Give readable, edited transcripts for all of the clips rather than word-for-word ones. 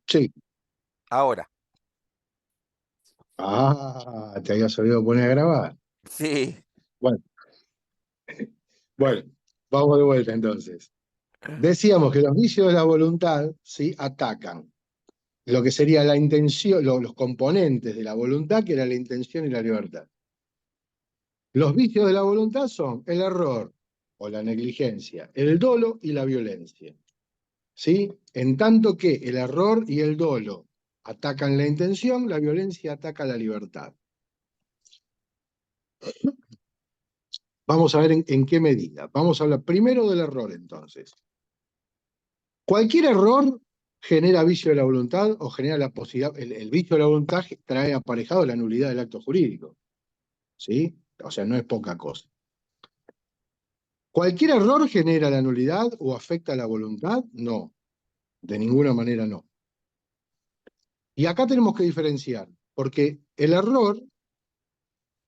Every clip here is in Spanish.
Sí. Ahora, Ah, te habías olvidado poner a grabar. sí. Bueno, bueno, vamos de vuelta entonces. Decíamos que los vicios de la voluntad, ¿sí? Atacan lo que sería la intención, los componentes de la voluntad, que era la intención y la libertad. Los vicios de la voluntad son el error o la negligencia, el dolo y la violencia. ¿Sí? En tanto que el error y el dolo atacan la intención, la violencia ataca la libertad. Vamos a ver en qué medida. Vamos a hablar primero del error, entonces. Cualquier error genera vicio de la voluntad o genera la posibilidad, el vicio de la voluntad trae aparejado la nulidad del acto jurídico. ¿Sí? O sea, no es poca cosa. ¿Cualquier error genera la nulidad o afecta la voluntad? No, de ninguna manera no. Y acá tenemos que diferenciar, porque el error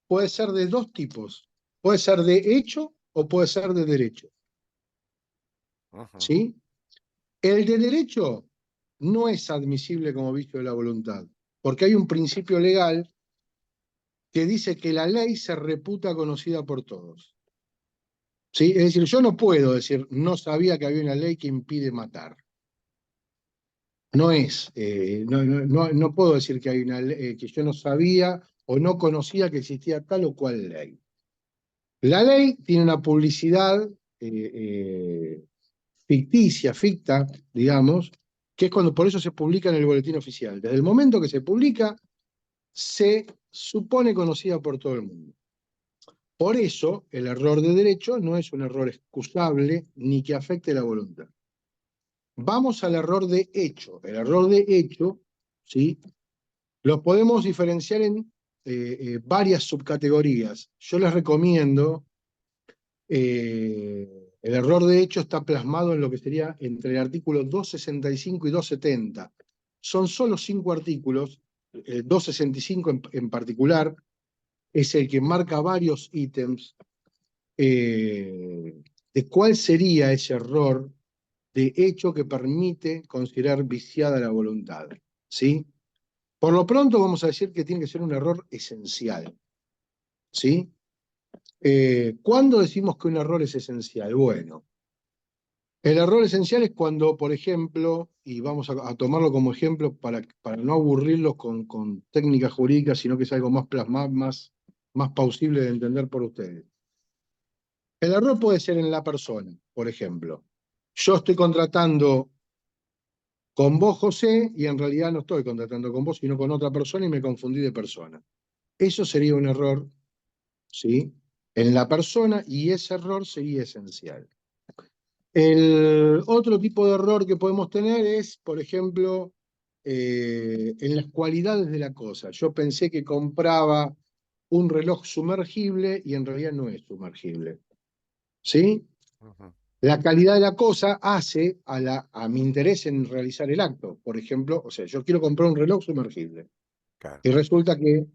puede ser de dos tipos. Puede ser de hecho o puede ser de derecho. Ujú. ¿Sí? El de derecho no es admisible como vicio de la voluntad, porque hay un principio legal que dice que la ley se reputa conocida por todos. ¿Sí? Es decir, yo no puedo decir, no sabía que había una ley que impide matar. No puedo decir que hay una ley, que yo no sabía o no conocía que existía tal o cual ley. La ley tiene una publicidad ficticia, ficta, digamos, que es cuando por eso se publica en el boletín oficial. Desde el momento que se publica, se supone conocida por todo el mundo. Por eso, el error de derecho no es un error excusable ni que afecte la voluntad. Vamos al error de hecho. El error de hecho, ¿sí? Lo podemos diferenciar en varias subcategorías. Yo les recomiendo, el error de hecho está plasmado en lo que sería entre el artículo 265 y 270. Son solo 5 artículos, 265 en particular, es el que marca varios ítems de cuál sería ese error de hecho que permite considerar viciada la voluntad. ¿Sí? Por lo pronto vamos a decir que tiene que ser un error esencial. ¿Sí? ¿Cuándo decimos que un error es esencial? Bueno, el error esencial es cuando, por ejemplo, y vamos a tomarlo como ejemplo para no aburrirlos con técnicas jurídicas, sino que es algo más plasmado, más plausible de entender por ustedes. El error puede ser en la persona, por ejemplo. Yo estoy contratando con vos, José, y en realidad no estoy contratando con vos, sino con otra persona y me confundí de persona. Eso sería un error, ¿sí? En la persona y ese error sería esencial. El otro tipo de error que podemos tener es, por ejemplo, en las cualidades de la cosa. Yo pensé que compraba un reloj sumergible y en realidad no es sumergible. ¿Sí? Ujú. La calidad de la cosa hace a mi interés en realizar el acto. Por ejemplo, o sea, yo quiero comprar un reloj sumergible Claro. y resulta que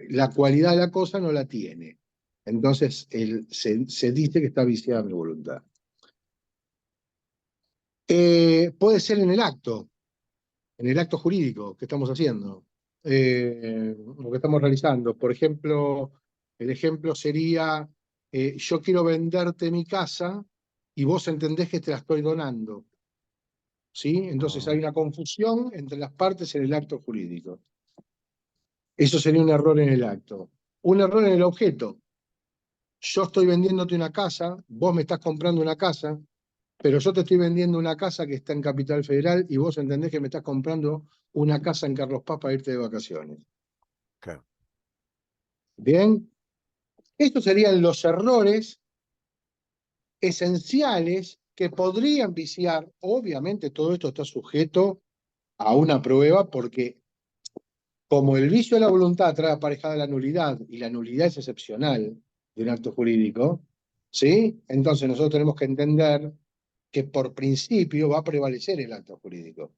la cualidad de la cosa no la tiene. Entonces se dice que está viciada mi voluntad. Puede ser en el acto jurídico que estamos haciendo, lo que estamos realizando. Por ejemplo, el ejemplo sería, yo quiero venderte mi casa y vos entendés que te la estoy donando. ¿Sí? Entonces hay Mm. una confusión entre las partes en el acto jurídico. Eso sería un error en el acto. Un error en el objeto. Yo estoy vendiéndote una casa, vos me estás comprando una casa, pero yo te estoy vendiendo una casa que está en Capital Federal y vos entendés que me estás comprando una casa en Carlos Paz para irte de vacaciones. Claro. Bien, estos serían los errores esenciales que podrían viciar. Obviamente todo esto está sujeto a una prueba porque como el vicio de la voluntad trae aparejada la nulidad y la nulidad es excepcional de un acto jurídico, ¿sí? Entonces nosotros tenemos que entender que por principio va a prevalecer el acto jurídico.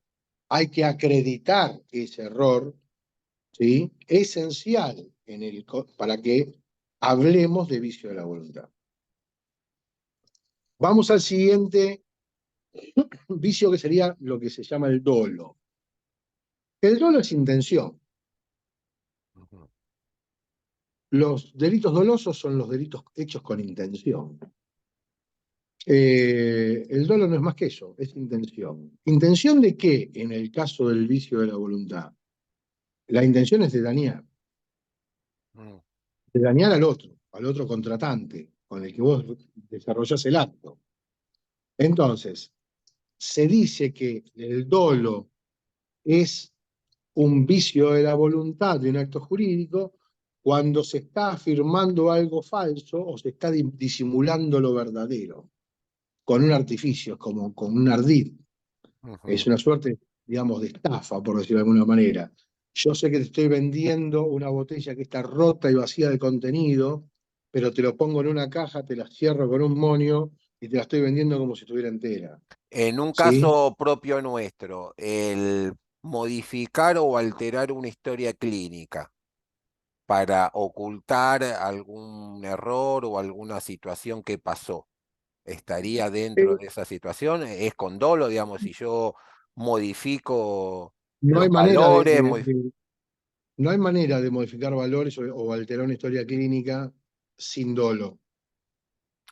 Hay que acreditar ese error, ¿sí? Esencial para que hablemos de vicio de la voluntad. Vamos al siguiente vicio que sería lo que se llama el dolo. El dolo es intención. Ujú. Los delitos dolosos son los delitos hechos con intención. El dolo no es más que eso, es intención. ¿Intención de qué en el caso del vicio de la voluntad? La intención es Mm. de dañar al otro contratante con el que vos desarrollás el acto. Entonces, se dice que el dolo es un vicio de la voluntad de un acto jurídico cuando se está afirmando algo falso o se está disimulando lo verdadero, con un artificio, como con un ardid. Es Ujú. una suerte, digamos, de estafa, por decirlo de alguna manera. Yo sé que te estoy vendiendo una botella que está rota y vacía de contenido, pero te lo pongo en una caja, te la cierro con un moño y te la estoy vendiendo como si estuviera entera. En un ¿Sí? caso propio nuestro, el modificar o alterar una historia clínica para ocultar algún error o alguna situación que pasó, ¿estaría dentro Eh, de esa situación? ¿Es con dolo, digamos, si yo modifico no los hay manera valores? no hay manera de modificar valores o alterar una historia clínica sin dolo,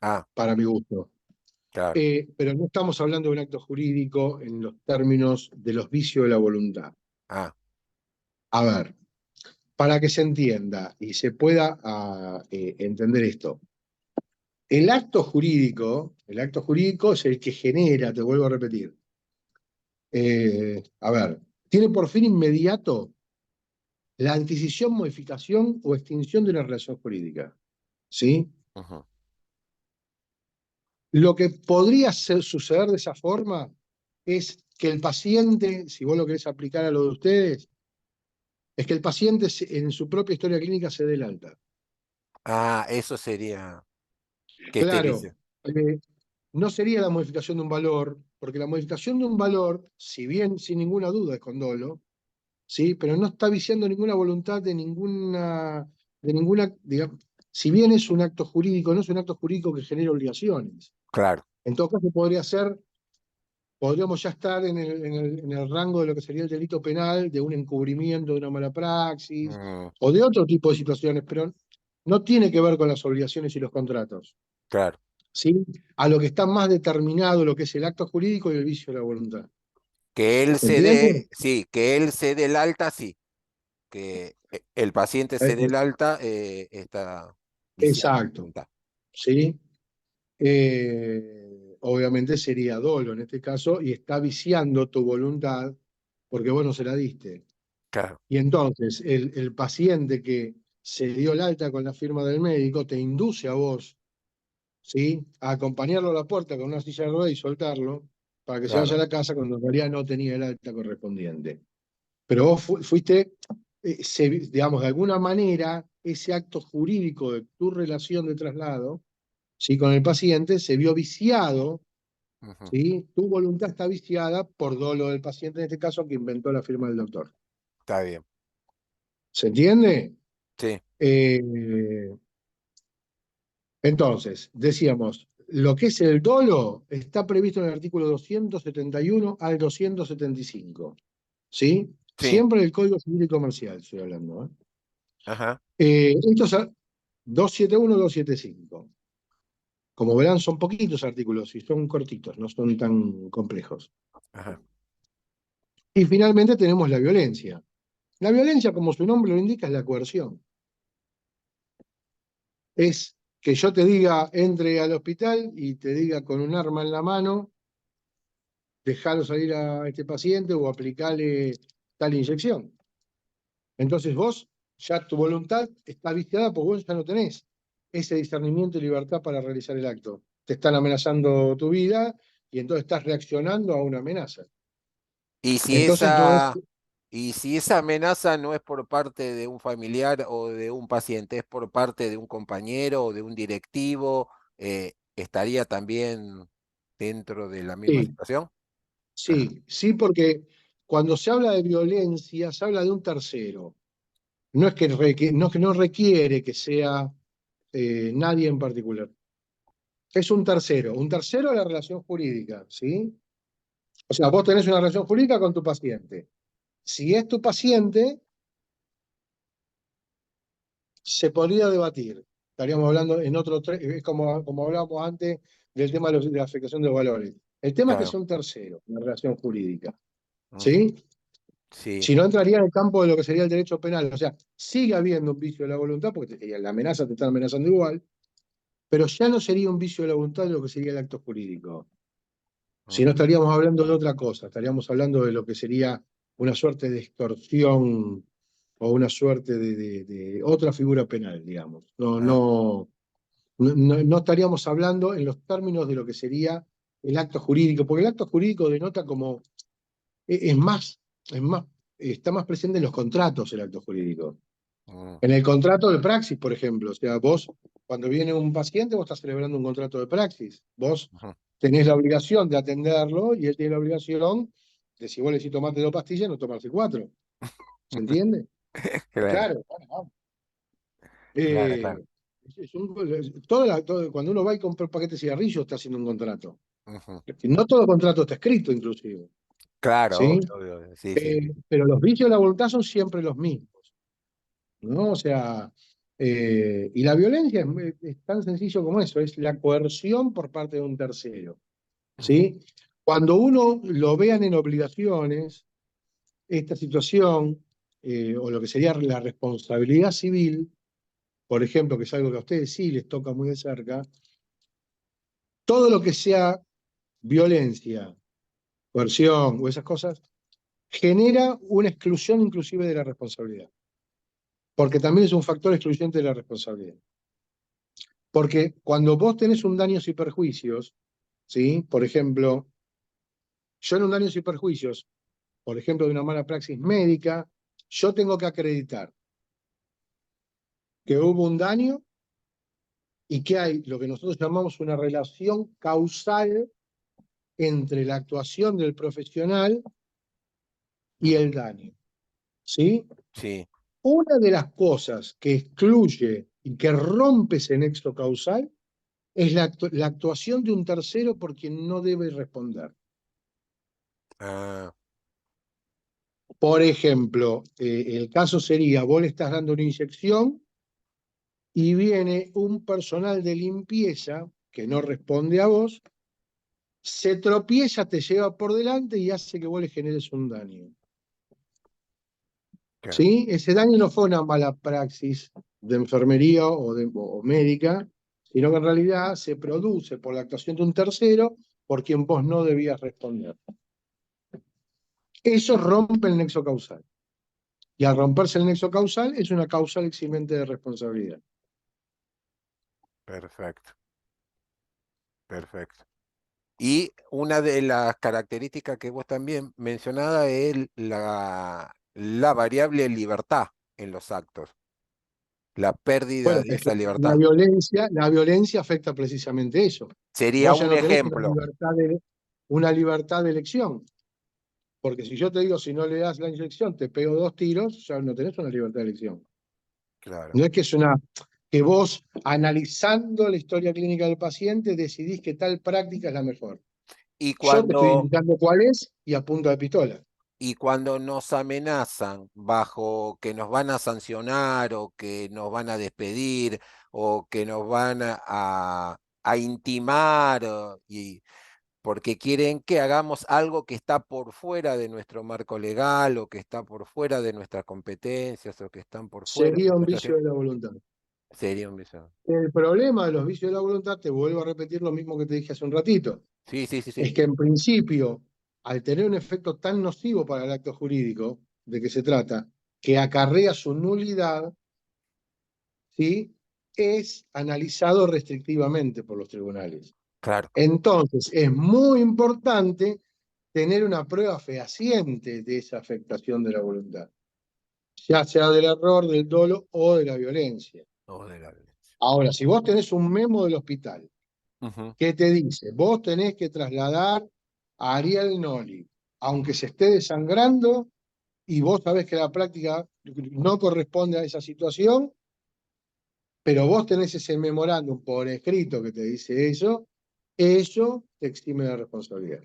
Ah, para mi gusto. claro. Pero no estamos hablando de un acto jurídico en los términos de los vicios de la voluntad. Ah, A ver, para que se entienda y se pueda entender esto, el acto jurídico es el que genera, te vuelvo a repetir, a ver, tiene por fin inmediato la adquisición, modificación o extinción de una relación jurídica. ¿Sí? ujú. Lo que podría suceder de esa forma es que el paciente, si vos lo querés aplicar a lo de ustedes, es que el paciente en su propia historia clínica se dé el alta. Ah, eso sería, ¿qué te Claro, dice? no sería la modificación de un valor, porque la modificación de un valor, si bien sin ninguna duda es con dolo, ¿sí? Pero no está viciando ninguna voluntad de ninguna, digamos, si bien es un acto jurídico, no es un acto jurídico que genere obligaciones. Claro. En todo caso, podríamos ya estar en el rango de lo que sería el delito penal, de un encubrimiento, de una mala praxis, Mm, o de otro tipo de situaciones, pero no tiene que ver con las obligaciones y los contratos. claro. ¿Sí? A lo que está más determinado lo que es el acto jurídico y el vicio de la voluntad. Que él ¿Se se entiende? dé, sí, que él se dé el alta, sí. Que el paciente se dé Eh, el alta, está viciado. exacto. ¿Sí? Obviamente sería dolo en este caso y está viciando tu voluntad porque vos no se la diste. Claro, Y entonces el paciente que se dio el alta con la firma del médico te induce a vos, ¿sí? A acompañarlo a la puerta con una silla de ruedas y soltarlo para que se vaya a claro. la casa cuando en realidad no tenía el alta correspondiente. Pero vos fuiste, digamos, de alguna manera, ese acto jurídico de tu relación de traslado, ¿sí? Con el paciente se vio viciado, Ujú. ¿sí? Tu voluntad está viciada por dolo del paciente, en este caso, que inventó la firma del doctor. Está bien. ¿Se entiende? Sí, Eh, entonces, decíamos, lo que es el dolo está previsto en el artículo 271 al 275, ¿sí? sí. Siempre el Código Civil y Comercial, estoy hablando, ¿eh? Ajá, Estos 271, 275. Como verán, son poquitos artículos y son cortitos, no son tan complejos. ajá. Y finalmente tenemos la violencia. La violencia, como su nombre lo indica, es la coerción. Es que yo te diga, entre al hospital y te diga con un arma en la mano, dejalo salir a este paciente o aplicale tal inyección. Entonces vos, ya tu voluntad está viciada porque vos ya no tenés ese discernimiento y libertad para realizar el acto. Te están amenazando tu vida y entonces estás reaccionando a una amenaza. Y si Entonces no es, y si esa amenaza no es por parte de un familiar o de un paciente, es por parte de un compañero o de un directivo, ¿estaría también dentro de la misma sí, situación? Ajá, sí, porque cuando se habla de violencia, se habla de un tercero. No es que, no, que no requiere que sea nadie en particular. Es un tercero de la relación jurídica, ¿sí? O sea, vos tenés una relación jurídica con tu paciente. Si es tu paciente, se podría debatir. Estaríamos hablando en otro, es como hablábamos antes del tema de la afectación de los valores. El tema es que Claro. sea un tercero, una relación jurídica. Ujú. ¿Sí? Sí. Si no entraría en el campo de lo que sería el derecho penal. O sea, sigue habiendo un vicio de la voluntad, porque la amenaza te está amenazando igual, pero ya no sería un vicio de la voluntad de lo que sería el acto jurídico. Si no Ujú. estaríamos hablando de otra cosa, estaríamos hablando de lo que sería una suerte de extorsión o una suerte de otra figura penal, digamos. Ah, No estaríamos hablando en los términos de lo que sería el acto jurídico, porque el acto jurídico denota como, es más, es más, está más presente en los contratos el acto jurídico. mm, En el contrato de praxis, por ejemplo, o sea, vos, cuando viene un paciente, vos estás celebrando un contrato de praxis. Vos ujú. tenés la obligación de atenderlo y él tiene la obligación de, si vos le decís tomate dos pastillas, no tomarse cuatro. ¿Se entiende? Claro, Claro, bueno, vamos. claro, claro. Eh, cuando uno va y compra un paquete de cigarrillos, está haciendo un contrato. Ujú. No todo contrato está escrito, inclusive. Claro, ¿Sí? obvio, obvio. Sí, sí, sí. Pero los vicios de la voluntad son siempre los mismos, ¿no? O sea, y la violencia es tan sencillo como eso, es la coerción por parte de un tercero, Ujú. ¿sí? Cuando uno lo vean en obligaciones, esta situación, o lo que sería la responsabilidad civil, por ejemplo, que es algo que a ustedes sí les toca muy de cerca, todo lo que sea violencia, coerción o esas cosas, genera una exclusión inclusive de la responsabilidad, porque también es un factor excluyente de la responsabilidad. Porque cuando vos tenés un daños y perjuicios, ¿sí? Por ejemplo, yo en un daños y perjuicios, por ejemplo, de una mala praxis médica, yo tengo que acreditar que hubo un daño y que hay lo que nosotros llamamos una relación causal entre la actuación del profesional y Ujú. el daño, ¿sí? Sí. Una de las cosas que excluye y que rompe ese nexo causal es la actuación de un tercero por quien no debe responder. Ah, Por ejemplo, el caso sería, vos le estás dando una inyección y viene un personal de limpieza que no responde a vos, se tropieza, te lleva por delante y hace que vos le generes un daño. claro. ¿Sí? Ese daño no fue una mala praxis de enfermería o médica, sino que en realidad se produce por la actuación de un tercero por quien vos no debías responder. Eso rompe el nexo causal. Y al romperse el nexo causal es una causal eximente de responsabilidad. Perfecto, perfecto. Y una de las características que vos también mencionada es la variable libertad en los actos, la pérdida Bueno, de es que esa libertad. la violencia afecta precisamente eso. Sería Vos ya un no tenés ejemplo. una libertad de elección, porque si yo te digo, si no le das la inyección, te pego dos tiros, ya no tenés una libertad de elección. Claro. No es que vos, analizando la historia clínica del paciente, decidís que tal práctica es la mejor. Y Yo te estoy cuando, indicando cuál es y a punta de pistola. y cuando nos amenazan bajo que nos van a sancionar o que nos van a despedir o que nos van a intimar y porque quieren que hagamos algo que está por fuera de nuestro marco legal o que está por fuera de nuestras competencias o que están por fuera de Sería un nuestra... vicio de la voluntad. Sería un beso. El problema de los vicios de la voluntad, te vuelvo a repetir lo mismo que te dije hace un ratito, Sí, sí, sí, es sí. que en principio, al tener un efecto tan nocivo para el acto jurídico de que se trata, que acarrea su nulidad, ¿sí? Es analizado restrictivamente por los tribunales. Claro. Entonces, es muy importante tener una prueba fehaciente de esa afectación de la voluntad, ya sea del error, del dolo o de la violencia. No, de la violencia. Ahora, si vos tenés un memo del hospital Ujú. que te dice, vos tenés que trasladar a Ariel Noli, aunque se esté desangrando, y vos sabés que la práctica no corresponde a esa situación, pero vos tenés ese memorándum por escrito que te dice eso te exime de responsabilidad.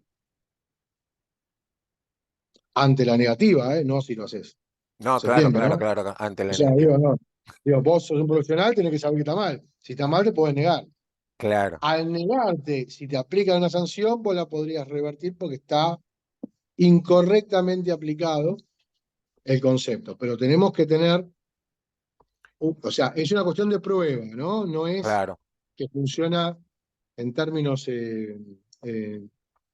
ante la negativa, ¿eh? No si lo haces. No, ¿Se claro, entiende, claro, no? claro, ante O la sea, negativa. digo, no. Digo, vos sos un profesional, tenés que saber que está mal. Si está mal, te podés negar. Claro, Al negarte, si te aplican una sanción, vos la podrías revertir porque está incorrectamente aplicado el concepto. Pero tenemos que tener, o sea, es una cuestión de prueba, ¿no? No es claro. que funciona en términos,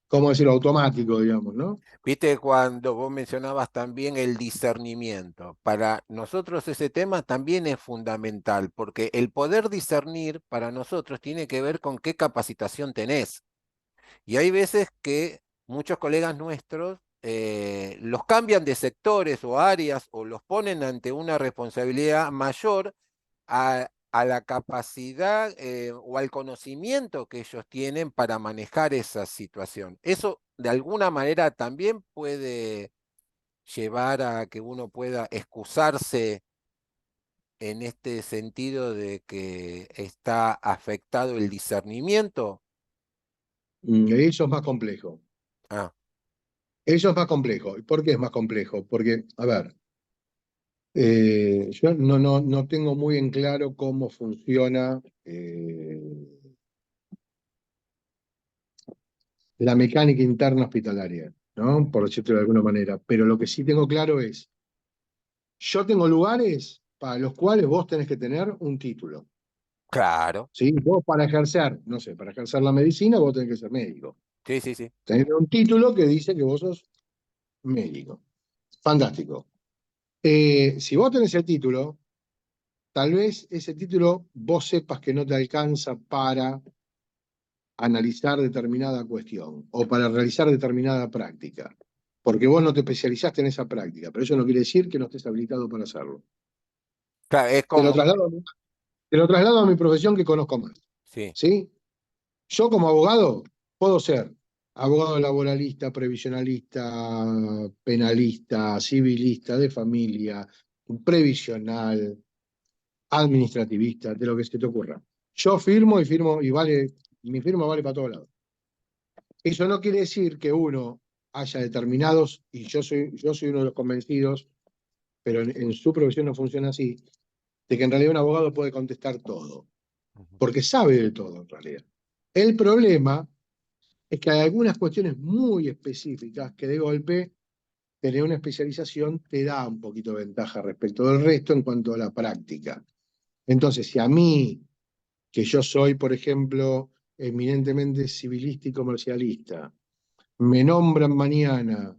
¿cómo decirlo?, automático, digamos, ¿no? Viste cuando vos mencionabas también el discernimiento. Para nosotros ese tema también es fundamental, porque el poder discernir para nosotros tiene que ver con qué capacitación tenés. Y hay veces que muchos colegas nuestros los cambian de sectores o áreas o los ponen ante una responsabilidad mayor a la capacidad o al conocimiento que ellos tienen para manejar esa situación. Eso de alguna manera también puede llevar a que uno pueda excusarse en este sentido de que está afectado el discernimiento. Eso es más complejo. Ah, Eso es más complejo. ¿Y por qué es más complejo? Porque, a ver, yo no tengo muy en claro cómo funciona la mecánica interna hospitalaria, ¿no? Por decirlo de alguna manera. Pero lo que sí tengo claro es, yo tengo lugares para los cuales vos tenés que tener un título, claro. ¿sí? Vos para ejercer, no sé, para ejercer la medicina, vos tenés que ser médico. Sí, sí, sí. Tenés un título que dice que vos sos médico. Fantástico. Si vos tenés el título, tal vez ese título vos sepas que no te alcanza para analizar determinada cuestión o para realizar determinada práctica, porque vos no te especializaste en esa práctica, pero eso no quiere decir que no estés habilitado para hacerlo. Claro, es Te lo como, traslado, te lo traslado a mi profesión que conozco más, sí. ¿sí? Yo como abogado puedo ser abogado laboralista, previsionalista, penalista, civilista, de familia, previsional, administrativista, de lo que se te ocurra. Yo firmo y firmo y vale, mi firma vale para todos lados. Eso no quiere decir que uno haya determinados, y yo soy uno de los convencidos, pero en su profesión no funciona así, de que en realidad un abogado puede contestar todo, Ujú. porque sabe de todo en realidad. El problema es que hay algunas cuestiones muy específicas que de golpe tener una especialización te da un poquito de ventaja respecto del resto en cuanto a la práctica. Entonces, si a mí, que yo soy, por ejemplo, eminentemente civilista y comercialista, me nombran mañana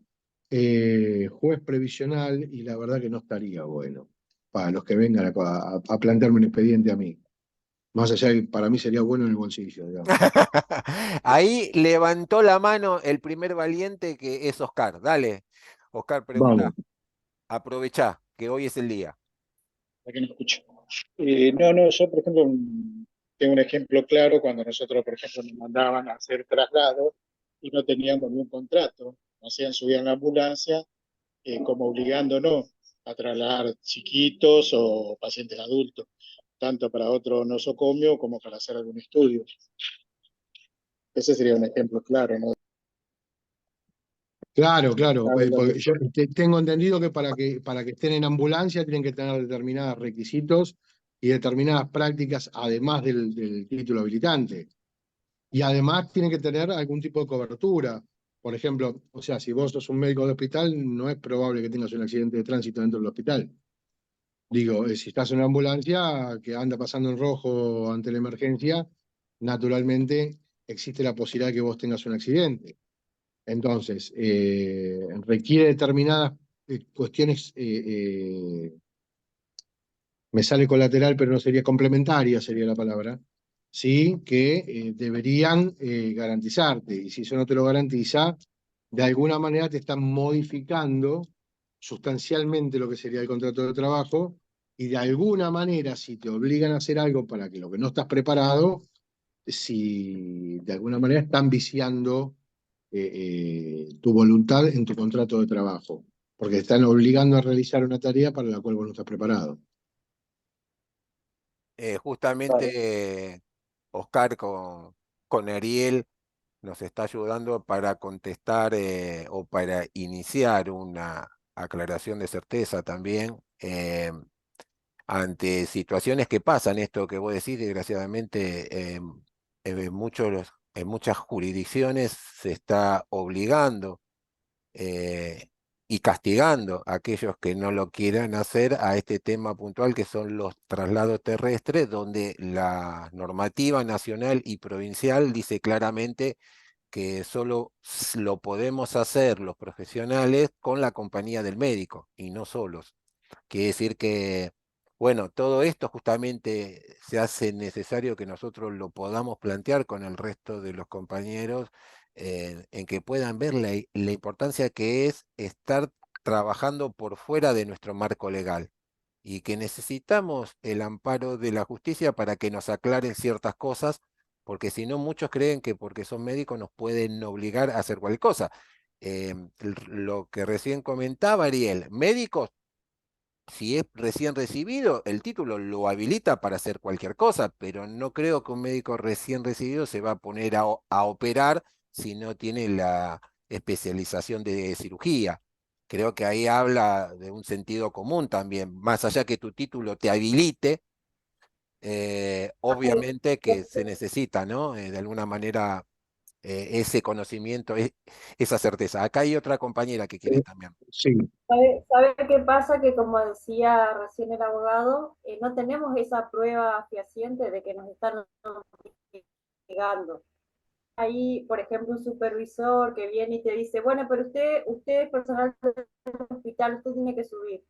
juez previsional y la verdad que no estaría bueno para los que vengan a plantearme un expediente a mí. Más allá de que para mí sería bueno en el bolsillo, digamos. Ahí levantó la mano el primer valiente que es Oscar. Dale, Oscar, Vamos. pregunta. Aprovechá, que hoy es el día. Para que no escucho. No, no, yo por ejemplo tengo un ejemplo claro cuando nosotros, por ejemplo, nos mandaban a hacer traslado y no teníamos ni un contrato, nos hacían subir en la ambulancia como obligándonos a trasladar chiquitos o pacientes adultos, tanto para otro nosocomio como para hacer algún estudio. Ese sería un ejemplo claro, ¿no? Claro, claro, Claro, claro. porque yo tengo entendido que para que estén en ambulancia tienen que tener determinados requisitos y determinadas prácticas, además del título habilitante. Y además tienen que tener algún tipo de cobertura. Por ejemplo, o sea, si vos sos un médico de hospital, no es probable que tengas un accidente de tránsito dentro del hospital. Digo, si estás en una ambulancia que anda pasando en rojo ante la emergencia, naturalmente existe la posibilidad de que vos tengas un accidente. Entonces, requiere determinadas cuestiones, me sale colateral, pero no sería complementaria, sería la palabra, ¿sí? Que deberían garantizarte. Y si eso no te lo garantiza, de alguna manera te están modificando sustancialmente lo que sería el contrato de trabajo, y de alguna manera, si te obligan a hacer algo para que lo que no estás preparado, si de alguna manera están viciando tu voluntad en tu contrato de trabajo, porque te están obligando a realizar una tarea para la cual vos no estás preparado. Claro. Justamente Oscar con Ariel nos está ayudando para contestar o para iniciar una aclaración de certeza también ante situaciones que pasan, esto que vos decís, desgraciadamente en muchas jurisdicciones se está obligando y castigando a aquellos que no lo quieran hacer a este tema puntual que son los traslados terrestres, donde la normativa nacional y provincial dice claramente que solo lo podemos hacer los profesionales con la compañía del médico y no solos. Quiere decir que, bueno, todo esto justamente se hace necesario que nosotros lo podamos plantear con el resto de los compañeros en que puedan ver la importancia que es estar trabajando por fuera de nuestro marco legal y que necesitamos el amparo de la justicia para que nos aclaren ciertas cosas, porque si no muchos creen que porque son médicos nos pueden obligar a hacer cualquier cosa. Lo que recién comentaba Ariel, médicos si es recién recibido, el título lo habilita para hacer cualquier cosa, pero no creo que un médico recién recibido se va a poner a operar si no tiene la especialización de cirugía. Creo que ahí habla de un sentido común también, más allá que tu título te habilite, obviamente que se necesita, ¿no? De alguna manera ese conocimiento, esa certeza. Acá hay otra compañera que quiere Eh, también. sí, ¿Sabe qué pasa? Que como decía recién el abogado, no tenemos esa prueba fehaciente de que nos están obligando. Ahí, por ejemplo, un supervisor que viene y te dice, bueno, pero usted es personal del hospital, usted tiene que subir.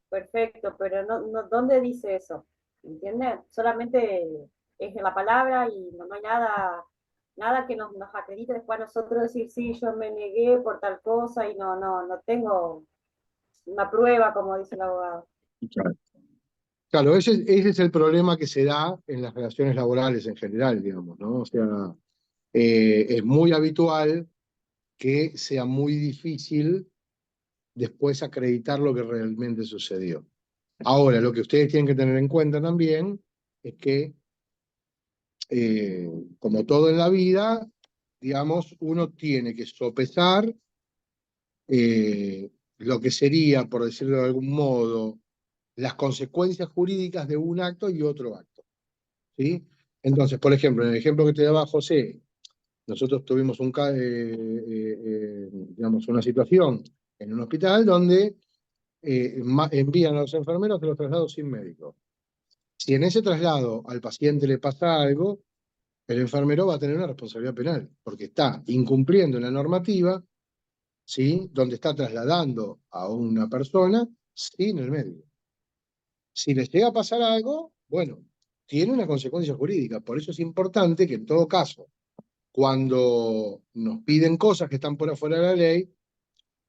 Perfecto, pero ¿dónde dice eso? ¿Entienden? Solamente es la palabra y no hay nada que nos acredite después a nosotros decir, sí, yo me negué por tal cosa y no tengo una prueba, como dice el abogado. claro. Claro, ese es el problema que se da en las relaciones laborales en general, digamos, ¿no? O sea, es muy habitual que sea muy difícil después acreditar lo que realmente sucedió. Ahora, lo que ustedes tienen que tener en cuenta también es que, como todo en la vida, digamos, uno tiene que sopesar lo que sería, por decirlo de algún modo, las consecuencias jurídicas de un acto y otro acto, ¿sí? Entonces, por ejemplo, en el ejemplo que te daba José, nosotros tuvimos digamos, una situación en un hospital donde envían a los enfermeros a los traslados sin médico. Si en ese traslado al paciente le pasa algo, el enfermero va a tener una responsabilidad penal, porque está incumpliendo la normativa, ¿sí? Donde está trasladando a una persona sin el médico. Si les llega a pasar algo, bueno, tiene una consecuencia jurídica. Por eso es importante que en todo caso, cuando nos piden cosas que están por afuera de la ley,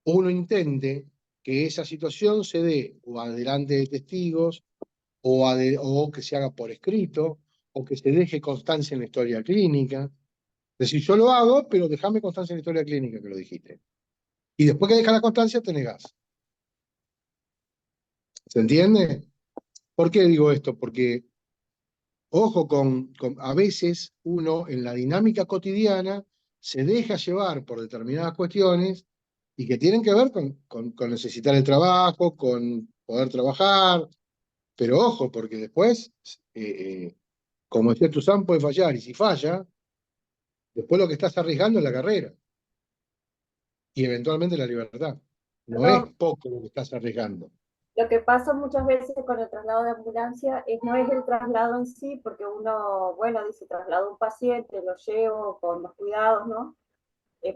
uno intente que esa situación se dé o adelante de testigos, o que se haga por escrito, o que se deje constancia en la historia clínica. Es decir, yo lo hago, pero déjame constancia en la historia clínica que lo dijiste. Y después que deja la constancia, te negás. ¿Se entiende? ¿Por qué digo esto? Porque, ojo, a veces uno en la dinámica cotidiana se deja llevar por determinadas cuestiones y que tienen que ver con necesitar el trabajo, con poder trabajar, pero ojo, porque después, como decía Tuzán, puede fallar, y si falla, después lo que estás arriesgando es la carrera y eventualmente la libertad. No es Perdón, poco lo que estás arriesgando. lo que pasa muchas veces con el traslado de ambulancia no es el traslado en sí, porque uno, bueno, dice traslado un paciente, lo llevo con los cuidados, ¿no?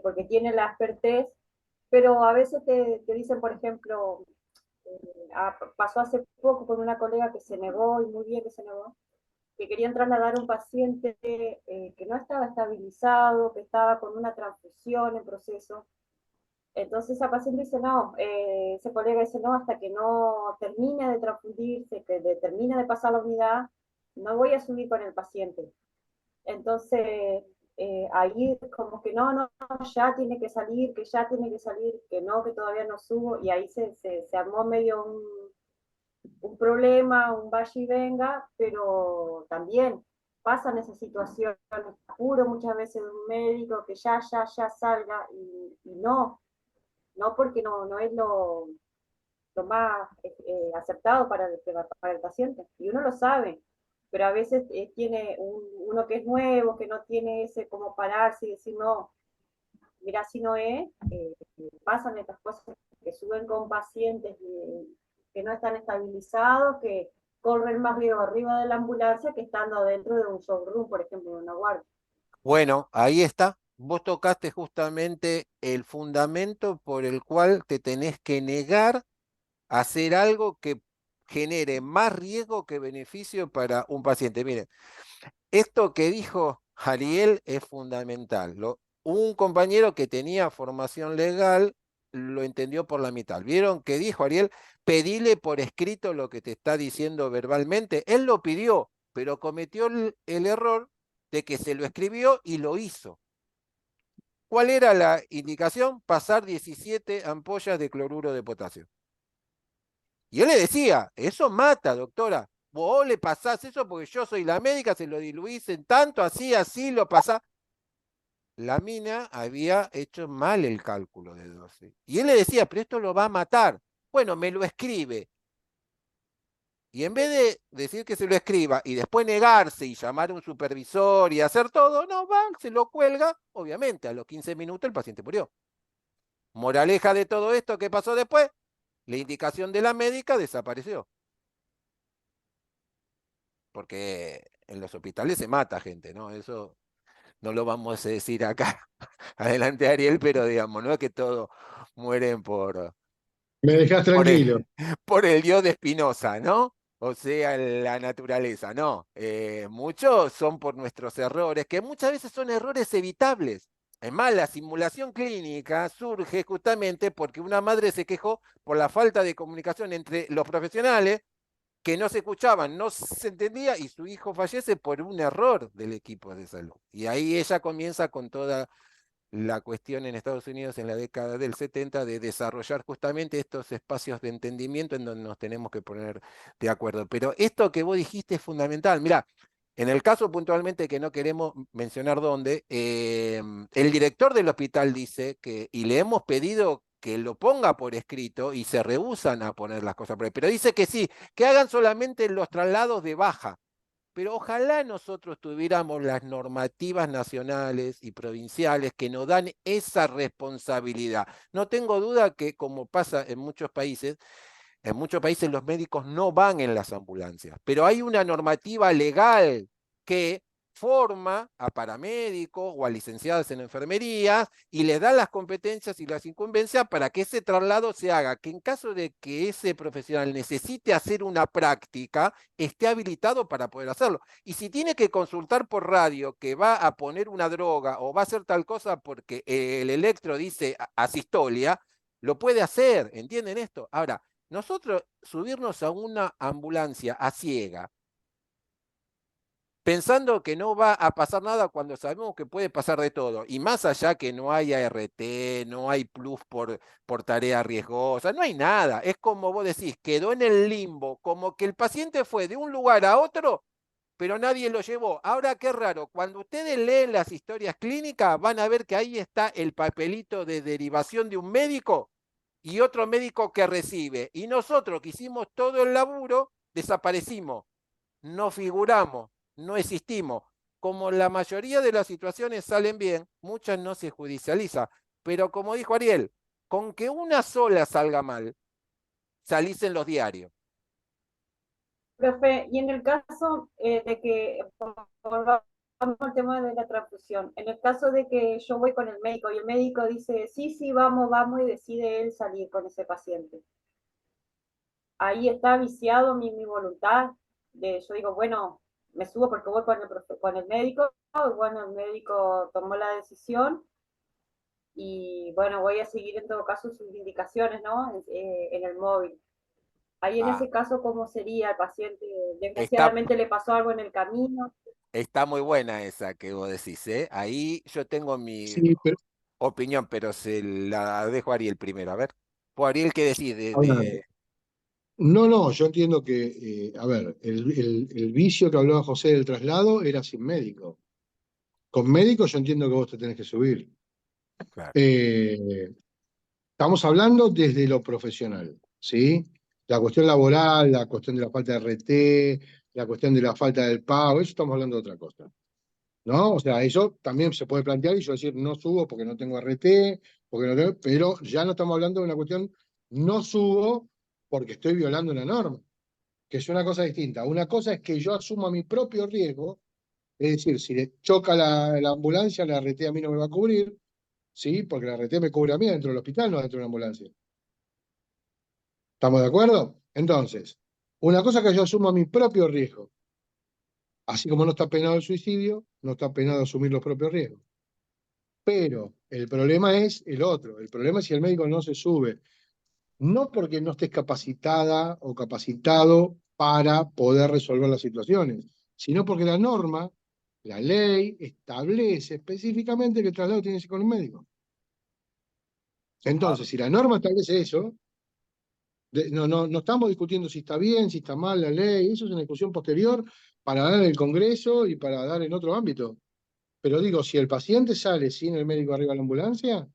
Porque tiene la expertez, pero a veces te dicen, por ejemplo, pasó hace poco con una colega que se negó, y muy bien que se negó, que querían trasladar a un paciente que no estaba estabilizado, que estaba con una transfusión en proceso. Entonces esa paciente dice, no, ese colega dice, no, hasta que no termine de transfundirse, que termine de pasar la unidad, no voy a subir con el paciente. Entonces, ahí como que no, ya tiene que salir, que ya tiene que salir, que no, que todavía no subo, y ahí se armó medio un problema, un vaya y venga, pero también pasan esas situaciones, apuro muchas veces de un médico que ya salga, y no porque no es lo más aceptado para el paciente, y uno lo sabe, pero a veces tiene uno que es nuevo, que no tiene ese como pararse y decir, no, mira, si no es, pasan estas cosas que suben con pacientes que no están estabilizados, que corren más riesgo arriba de la ambulancia que estando dentro de un showroom, por ejemplo, de una guardia. Bueno, ahí está. Vos tocaste justamente el fundamento por el cual te tenés que negar a hacer algo que genere más riesgo que beneficio para un paciente. Miren, esto que dijo Ariel es fundamental. Un compañero que tenía formación legal lo entendió por la mitad. ¿Vieron que dijo Ariel? Pedile por escrito lo que te está diciendo verbalmente. Él lo pidió, pero cometió el error de que se lo escribió y lo hizo. ¿Cuál era la indicación? Pasar 17 ampollas de cloruro de potasio. Y él le decía, eso mata, doctora. Vos le pasás eso porque yo soy la médica, se lo diluís en tanto, así lo pasás. La mina había hecho mal el cálculo de dosis. Y él le decía, pero esto lo va a matar. Bueno, me lo escribe. Y en vez de decir que se lo escriba y después negarse y llamar a un supervisor y hacer todo, no, va, se lo cuelga. Obviamente, a los 15 minutos el paciente murió. Moraleja de todo esto, ¿qué pasó después? La indicación de la médica desapareció. Porque en los hospitales se mata gente, ¿no? Eso no lo vamos a decir acá. Adelante, Ariel, pero digamos, no es que todos mueren Me dejas por tranquilo. por el dios de Spinoza, ¿no? O sea, la naturaleza, no. Muchos son por nuestros errores, que muchas veces son errores evitables. Es más, la simulación clínica surge justamente porque una madre se quejó por la falta de comunicación entre los profesionales, que no se escuchaban, no se entendía, y su hijo fallece por un error del equipo de salud. Y ahí ella comienza con toda la cuestión en Estados Unidos en la década del 70 de desarrollar justamente estos espacios de entendimiento en donde nos tenemos que poner de acuerdo. Pero esto que vos dijiste es fundamental. Mirá, en el caso puntualmente que no queremos mencionar dónde, el director del hospital dice que, y le hemos pedido que lo ponga por escrito y se rehúsan a poner las cosas por ahí, pero dice que sí, que hagan solamente los traslados de baja. Pero ojalá nosotros tuviéramos las normativas nacionales y provinciales que nos dan esa responsabilidad. No tengo duda que, como pasa en muchos países los médicos no van en las ambulancias, pero hay una normativa legal que forma a paramédicos o a licenciados en enfermería y les da las competencias y las incumbencias para que ese traslado se haga, que en caso de que ese profesional necesite hacer una práctica, esté habilitado para poder hacerlo. Y si tiene que consultar por radio que va a poner una droga o va a hacer tal cosa porque el electro dice asistolia, lo puede hacer, ¿entienden esto? Ahora, nosotros subirnos a una ambulancia a ciega, pensando que no va a pasar nada cuando sabemos que puede pasar de todo, y más allá que no hay ART, no hay plus por tarea riesgosa, no hay nada, es como vos decís, quedó en el limbo, como que el paciente fue de un lugar a otro, pero nadie lo llevó. Ahora qué raro, cuando ustedes leen las historias clínicas, van a ver que ahí está el papelito de derivación de un médico y otro médico que recibe. Y nosotros que hicimos todo el laburo, desaparecimos, no figuramos, no existimos. Como la mayoría de las situaciones salen bien, muchas no se judicializa. Pero como dijo Ariel, con que una sola salga mal, salís en los diarios. Profe, y en el caso de que, volvamos al tema de la transfusión, en el caso de que yo voy con el médico y el médico dice, sí, vamos, y decide él salir con ese paciente, ahí está viciado mi voluntad, yo digo, bueno, me subo porque voy con el médico, bueno, el médico tomó la decisión y bueno, voy a seguir en todo caso sus indicaciones, ¿no? En el móvil. Ahí en Ah, ese caso, ¿cómo sería el paciente? está, Desgraciadamente le pasó algo en el camino. está muy buena esa que vos decís, ¿eh? Ahí yo tengo mi Sí, pero opinión, pero se la dejo a Ariel primero. A ver, vos, Ariel, ¿qué decís ahora, No, yo entiendo que, a ver, el vicio que hablaba José del traslado era sin médico. Con médico yo entiendo que vos te tenés que subir. Claro. Eh, Estamos hablando desde lo profesional, ¿sí? La cuestión laboral, la cuestión de la falta de RT, la cuestión de la falta del pago, eso estamos hablando de otra cosa, ¿no? O sea, eso también se puede plantear y yo decir, no subo porque no tengo RT, porque no tengo, pero ya no estamos hablando de una cuestión, no subo porque estoy violando una norma, que es una cosa distinta. Una cosa es que yo asuma mi propio riesgo, es decir, si le choca la ambulancia, la RT a mí no me va a cubrir, ¿sí? Porque la RT me cubre a mí dentro del hospital, no dentro de una ambulancia. ¿Estamos de acuerdo? Entonces, una cosa que yo asumo mi propio riesgo, así como no está penado el suicidio, no está penado asumir los propios riesgos. Pero el problema es el otro, el problema es si el médico no se sube, no porque no estés capacitada o capacitado para poder resolver las situaciones, sino porque la norma, la ley, establece específicamente que el traslado tiene que ser con un médico. Ah, Entonces, si la norma establece eso, no estamos discutiendo si está bien, si está mal la ley, eso es una discusión posterior para dar en el Congreso y para dar en otro ámbito. Pero digo, si el paciente sale sin el médico arriba de la ambulancia,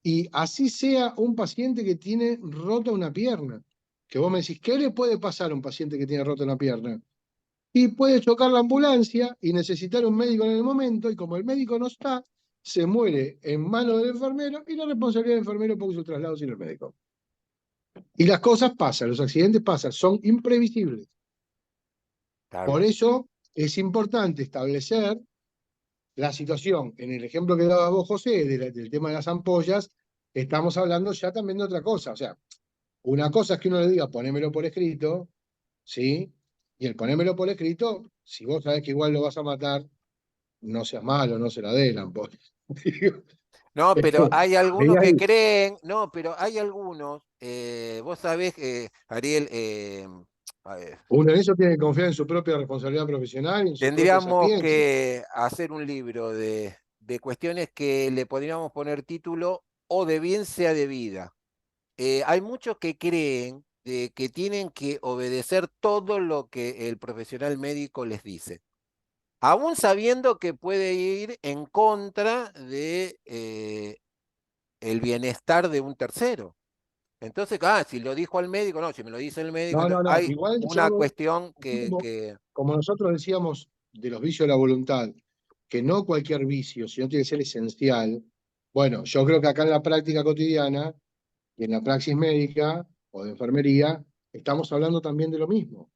y así sea un paciente que tiene rota una pierna, que vos me decís, ¿qué le puede pasar a un paciente que tiene rota una pierna? Y puede chocar la ambulancia y necesitar un médico en el momento, y como el médico no está, se muere en manos del enfermero y la responsabilidad del enfermero porque su traslado sin el médico. Y las cosas pasan, los accidentes pasan, son imprevisibles. claro. Por eso es importante establecer la situación. En el ejemplo que dabas vos, José, del tema de las ampollas, estamos hablando ya también de otra cosa. O sea, una cosa es que uno le diga, ponémelo por escrito, ¿sí? Y el ponémelo por escrito, si vos sabés que igual lo vas a matar, no seas malo, no se la dé la ampolla. No, pero hay Ahí algunos que hay, creen, no, pero hay algunos, vos sabés, Ariel, a ver, uno en eso tiene que confiar en su propia responsabilidad profesional y en su propia tendríamos sapiencia. que hacer un libro de cuestiones que le podríamos poner título o de bien sea de vida. Hay muchos que creen de que tienen que obedecer todo lo que el profesional médico les dice, aún sabiendo que puede ir en contra de el bienestar de un tercero. Entonces, si lo dijo al médico, no, si me lo dice el médico, No. hay Igual una yo, cuestión como, como nosotros decíamos de los vicios de la voluntad, que no cualquier vicio, sino tiene que ser esencial. Bueno, yo creo que acá en la práctica cotidiana y en la praxis médica o de enfermería, estamos hablando también de lo mismo.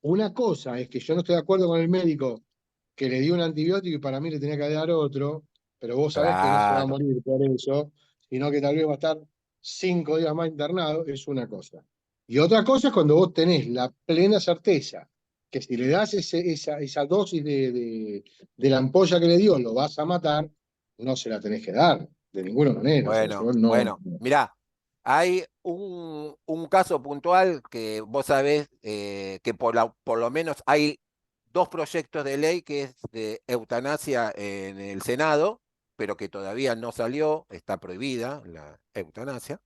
Una cosa es que yo no estoy de acuerdo con el médico que le dio un antibiótico y para mí le tenía que dar otro, pero vos sabés que no se va a claro, morir por eso, sino que tal vez va a estar 5 días más internado, es una cosa. Y otra cosa es cuando vos tenés la plena certeza que si le das esa dosis de la ampolla que le dio, lo vas a matar, no se la tenés que dar, de ninguna manera. O sea, bueno, yo no. bueno, mirá, hay un caso puntual que vos sabés que por lo menos hay dos proyectos de ley que es de eutanasia en el Senado, pero que todavía no salió, está prohibida la eutanasia.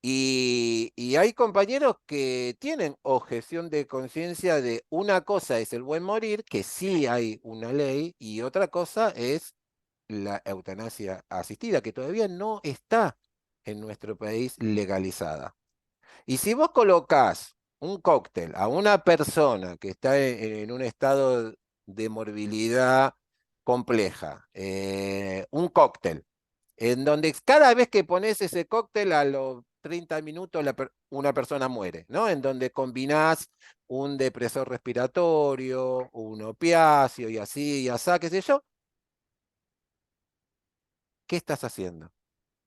Y hay compañeros que tienen objeción de conciencia de una cosa es el buen morir, que sí hay una ley, y otra cosa es la eutanasia asistida, que todavía no está en nuestro país legalizada. Y si vos colocás un cóctel a una persona que está en un estado de morbilidad compleja, un cóctel, en donde cada vez que pones ese cóctel a los 30 minutos una persona muere, ¿no? En donde combinás un depresor respiratorio, un opiáceo y así, y así, qué sé yo, ¿qué estás haciendo?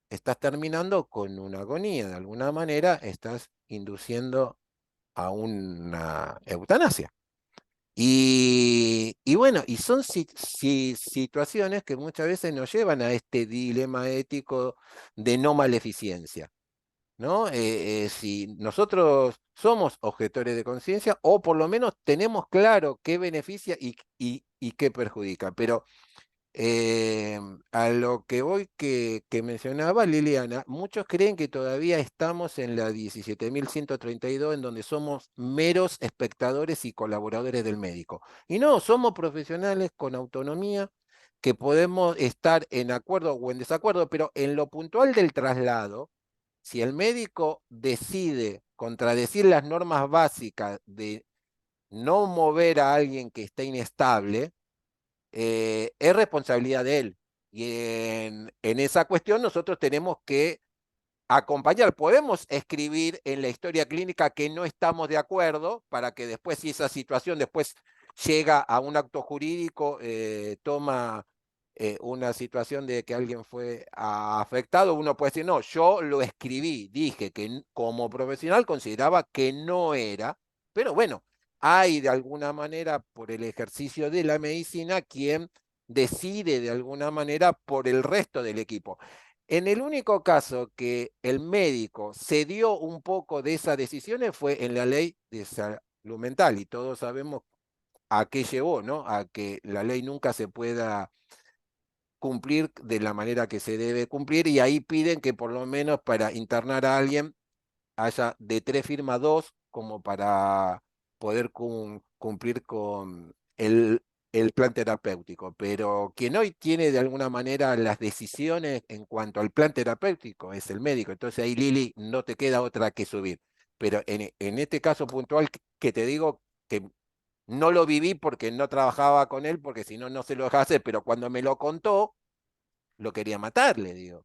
Estás terminando con una agonía, de alguna manera estás induciendo a una eutanasia. Y bueno, y son situaciones que muchas veces nos llevan a este dilema ético de no maleficencia, ¿no? Si nosotros somos objetores de conciencia, o por lo menos tenemos claro qué beneficia y qué perjudica, pero A lo que voy que mencionaba Liliana, muchos creen que todavía estamos en la 17.132, en donde somos meros espectadores y colaboradores del médico. Y no, somos profesionales con autonomía que podemos estar en acuerdo o en desacuerdo, pero en lo puntual del traslado, si el médico decide contradecir las normas básicas de no mover a alguien que esté inestable, es responsabilidad de él. Y en esa cuestión nosotros tenemos que acompañar. Podemos escribir en la historia clínica que no estamos de acuerdo para que después, si esa situación después llega a un acto jurídico, toma una situación de que alguien fue afectado, uno puede decir, no, yo lo escribí, dije que como profesional consideraba que no era, pero bueno, hay de alguna manera por el ejercicio de la medicina quien decide de alguna manera por el resto del equipo. En el único caso que el médico cedió un poco de esas decisiones fue en la ley de salud mental, y todos sabemos a qué llevó, ¿no? A que la ley nunca se pueda cumplir de la manera que se debe cumplir, y ahí piden que por lo menos para internar a alguien haya de 3 firmas 2, como para poder cumplir con el plan terapéutico. Pero quien hoy tiene de alguna manera las decisiones en cuanto al plan terapéutico es el médico. Entonces ahí, Lili, no te queda otra que subir. Pero en este caso puntual que te digo que no lo viví porque no trabajaba con él, porque si no, no se lo dejaba hacer, pero cuando me lo contó, lo quería matar, le digo.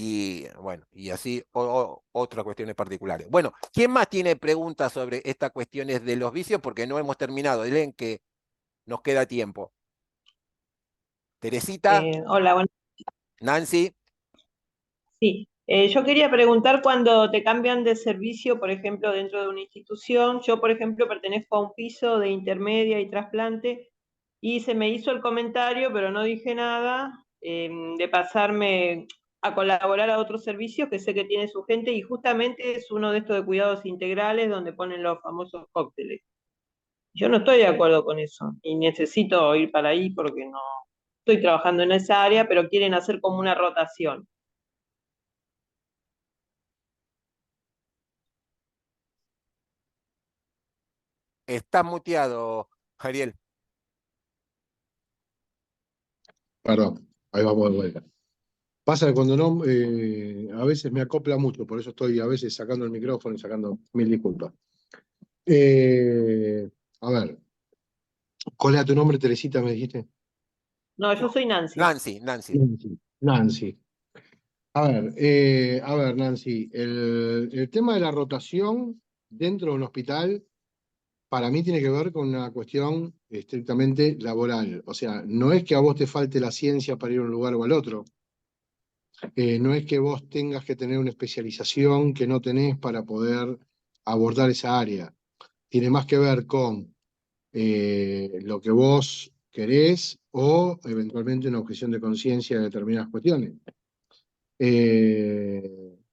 Y bueno, y así otras cuestiones particulares. Bueno, ¿quién más tiene preguntas sobre estas cuestiones de los vicios? Porque no hemos terminado. Leen que nos queda tiempo. Teresita, Hola, bueno, Nancy, sí. Yo quería preguntar cuando te cambian de servicio, por ejemplo, dentro de una institución. Yo, por ejemplo, pertenezco a un piso de intermedia y trasplante y se me hizo el comentario, pero no dije nada, de pasarme a colaborar a otros servicios que sé que tiene su gente y justamente es uno de estos de cuidados integrales donde ponen los famosos cócteles. Yo no estoy de acuerdo con eso y necesito ir para ahí porque no estoy trabajando en esa área, pero quieren hacer como una rotación. estás muteado, Ariel. Perdón, ahí vamos de vuelta. Pasa que cuando no, a veces me acopla mucho, por eso estoy a veces sacando el micrófono y sacando mil disculpas. A ver, ¿cuál era tu nombre, Teresita, me dijiste? No, yo soy Nancy. Nancy. Nancy. A ver, Nancy, el tema de la rotación dentro de un hospital, para mí tiene que ver con una cuestión estrictamente laboral. O sea, no es que a vos te falte la ciencia para ir a un lugar o al otro. No es que vos tengas que tener una especialización que no tenés para poder abordar esa área. Tiene más que ver con lo que vos querés o eventualmente una objeción de conciencia de determinadas cuestiones.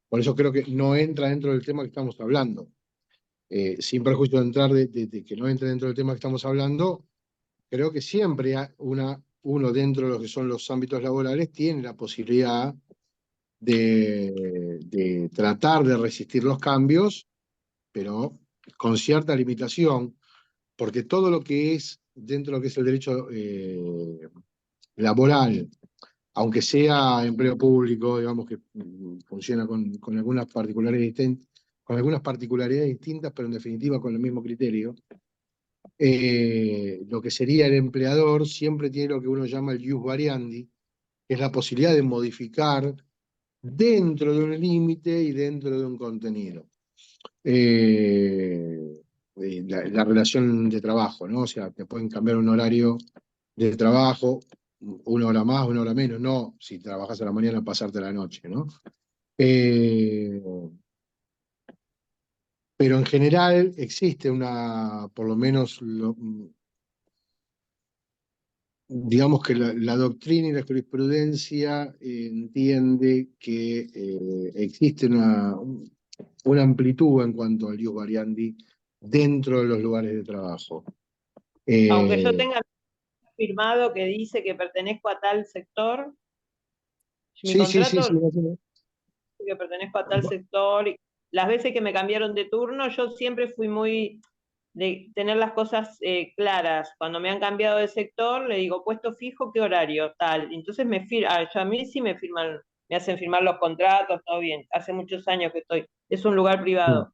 Por eso creo que no entra dentro del tema que estamos hablando. Sin perjuicio de entrar de que no entre dentro del tema que estamos hablando, creo que siempre uno dentro de lo que son los ámbitos laborales tiene la posibilidad de tratar de resistir los cambios, pero con cierta limitación, porque todo lo que es dentro de lo que es el derecho laboral, aunque sea empleo público, digamos que funciona con algunas particularidades distintas, pero en definitiva con el mismo criterio, lo que sería el empleador siempre tiene lo que uno llama el ius variandi, que es la posibilidad de modificar dentro de un límite y dentro de un contenido. La relación de trabajo, ¿no? O sea, te pueden cambiar un horario de trabajo, una hora más, una hora menos, no si trabajas a la mañana, pasarte a la noche, ¿no? Pero en general existe por lo menos, digamos que la doctrina y la jurisprudencia entiende que existe una amplitud en cuanto al ius variandi dentro de los lugares de trabajo. Aunque yo Eh, tenga firmado que dice que pertenezco a tal sector. Mi Sí, sí, sí, contrato sí. dice que pertenezco a tal sector. Y las veces que me cambiaron de turno, yo siempre fui muy de tener las cosas claras. Cuando me han cambiado de sector, le digo, puesto fijo, ¿qué horario? Tal. Entonces a mí sí me firman, me hacen firmar los contratos, todo bien. Hace muchos años que estoy. Es un lugar privado.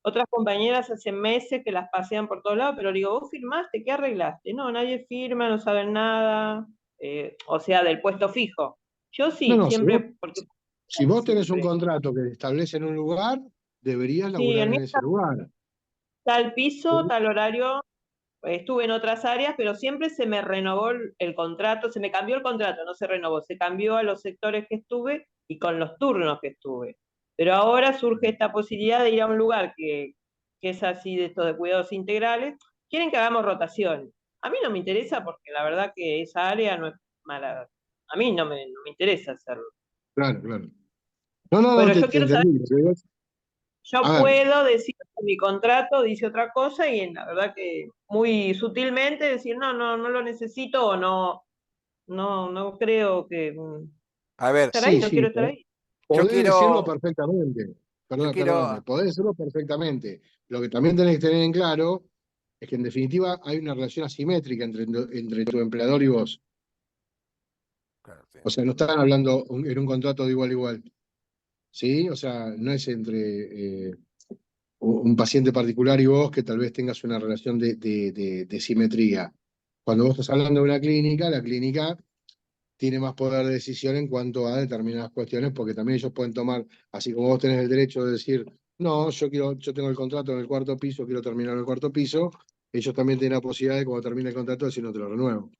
Otras compañeras hace meses que las pasean por todos lados, pero le digo, ¿vos firmaste? ¿Qué arreglaste? No, nadie firma, no saben nada, o sea, del puesto fijo. Yo No, sí, no, siempre, porque si vos tenés un siempre. contrato que establece en un lugar, deberías Sí, laburar el en mío ese lugar. tal piso, tal horario, estuve en otras áreas, pero siempre se me renovó el contrato, se me cambió el contrato, no se renovó, se cambió a los sectores que estuve y con los turnos que estuve. Pero ahora surge esta posibilidad de ir a un lugar que es así de estos de cuidados integrales. Quieren que hagamos rotación. A mí no me interesa porque la verdad que esa área no es mala. A mí no me interesa hacerlo. Claro, claro. No, no, no, Pero yo te quiero saber, entendí. yo A ver, puedo decir que mi contrato dice otra cosa y la verdad que muy sutilmente decir no lo necesito o no creo que A ver, estar ahí, sí, no sí, quiero estar ahí. yo podés decirlo quiero, perfectamente. yo Perdóname, quiero, podés decirlo perfectamente. Lo que también tenés que tener en claro es que en definitiva hay una relación asimétrica entre tu empleador y vos. claro, sí. O sea, no están hablando en un contrato de igual a igual. ¿Sí? O sea, no es entre un paciente particular y vos que tal vez tengas una relación de simetría. Cuando vos estás hablando de una clínica, la clínica tiene más poder de decisión en cuanto a determinadas cuestiones, porque también ellos pueden tomar, así como vos tenés el derecho de decir, no, yo tengo el contrato en el cuarto piso, quiero terminar en el cuarto piso, ellos también tienen la posibilidad de cuando termine el contrato decir no te lo renuevo.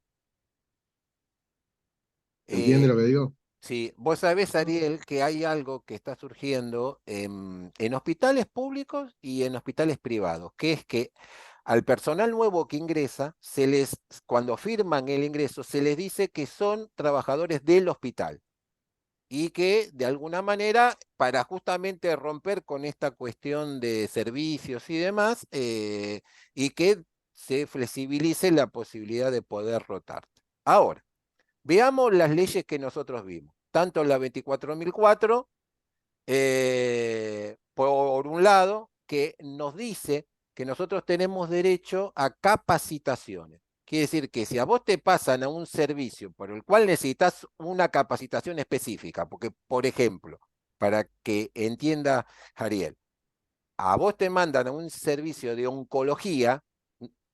¿Entiendes Eh, lo que digo? sí, vos sabés, Ariel, que hay algo que está surgiendo en hospitales públicos y en hospitales privados, que es que al personal nuevo que ingresa, cuando firman el ingreso, se les dice que son trabajadores del hospital y que de alguna manera, para justamente romper con esta cuestión de servicios y demás, y que se flexibilice la posibilidad de poder rotar. Ahora, veamos las leyes que nosotros vimos, tanto la 24.004, por un lado, que nos dice que nosotros tenemos derecho a capacitaciones. Quiere decir que si a vos te pasan a un servicio por el cual necesitas una capacitación específica, porque, por ejemplo, para que entienda Ariel, a vos te mandan a un servicio de oncología,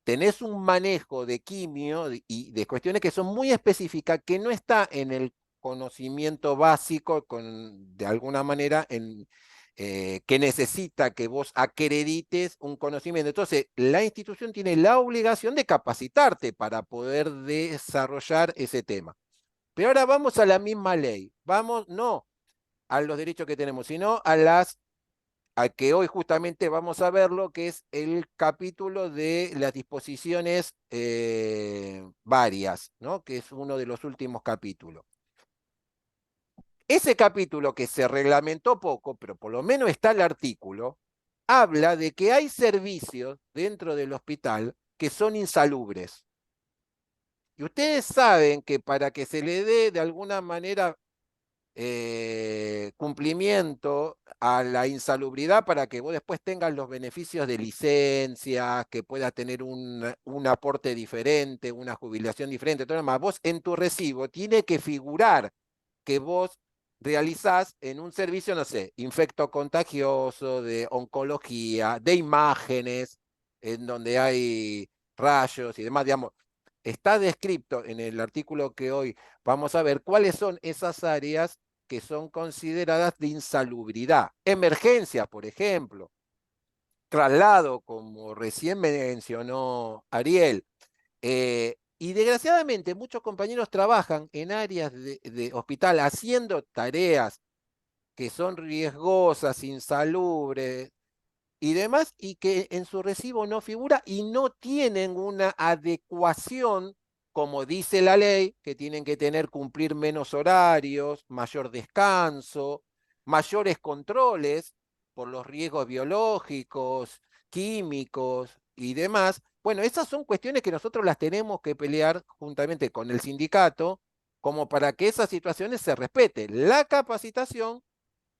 tenés un manejo de quimio y de cuestiones que son muy específicas, que no está en el conocimiento básico, de alguna manera, que necesita que vos acredites un conocimiento. Entonces, la institución tiene la obligación de capacitarte para poder desarrollar ese tema. Pero ahora vamos a la misma ley. Vamos, no a los derechos que tenemos, sino a que hoy justamente vamos a verlo, que es el capítulo de las disposiciones varias, ¿no? Que es uno de los últimos capítulos. Ese capítulo que se reglamentó poco, pero por lo menos está el artículo, habla de que hay servicios dentro del hospital que son insalubres. Y ustedes saben que para que se le dé de alguna manera cumplimiento a la insalubridad para que vos después tengas los beneficios de licencia, que puedas tener un aporte diferente, una jubilación diferente, todo lo demás. Vos en tu recibo tiene que figurar que vos realizás en un servicio, no sé, infecto contagioso, de oncología, de imágenes, en donde hay rayos y demás, digamos. Está descrito en el artículo que hoy vamos a ver cuáles son esas áreas que son consideradas de insalubridad. Emergencia, por ejemplo. Traslado, como recién mencionó Ariel. Y desgraciadamente muchos compañeros trabajan en áreas de hospital haciendo tareas que son riesgosas, insalubres y demás, y que en su recibo no figura y no tienen una adecuación, como dice la ley, que tienen que cumplir menos horarios, mayor descanso, mayores controles por los riesgos biológicos, químicos y demás, Bueno, esas son cuestiones que nosotros las tenemos que pelear juntamente con el sindicato, como para que esas situaciones se respeten. La capacitación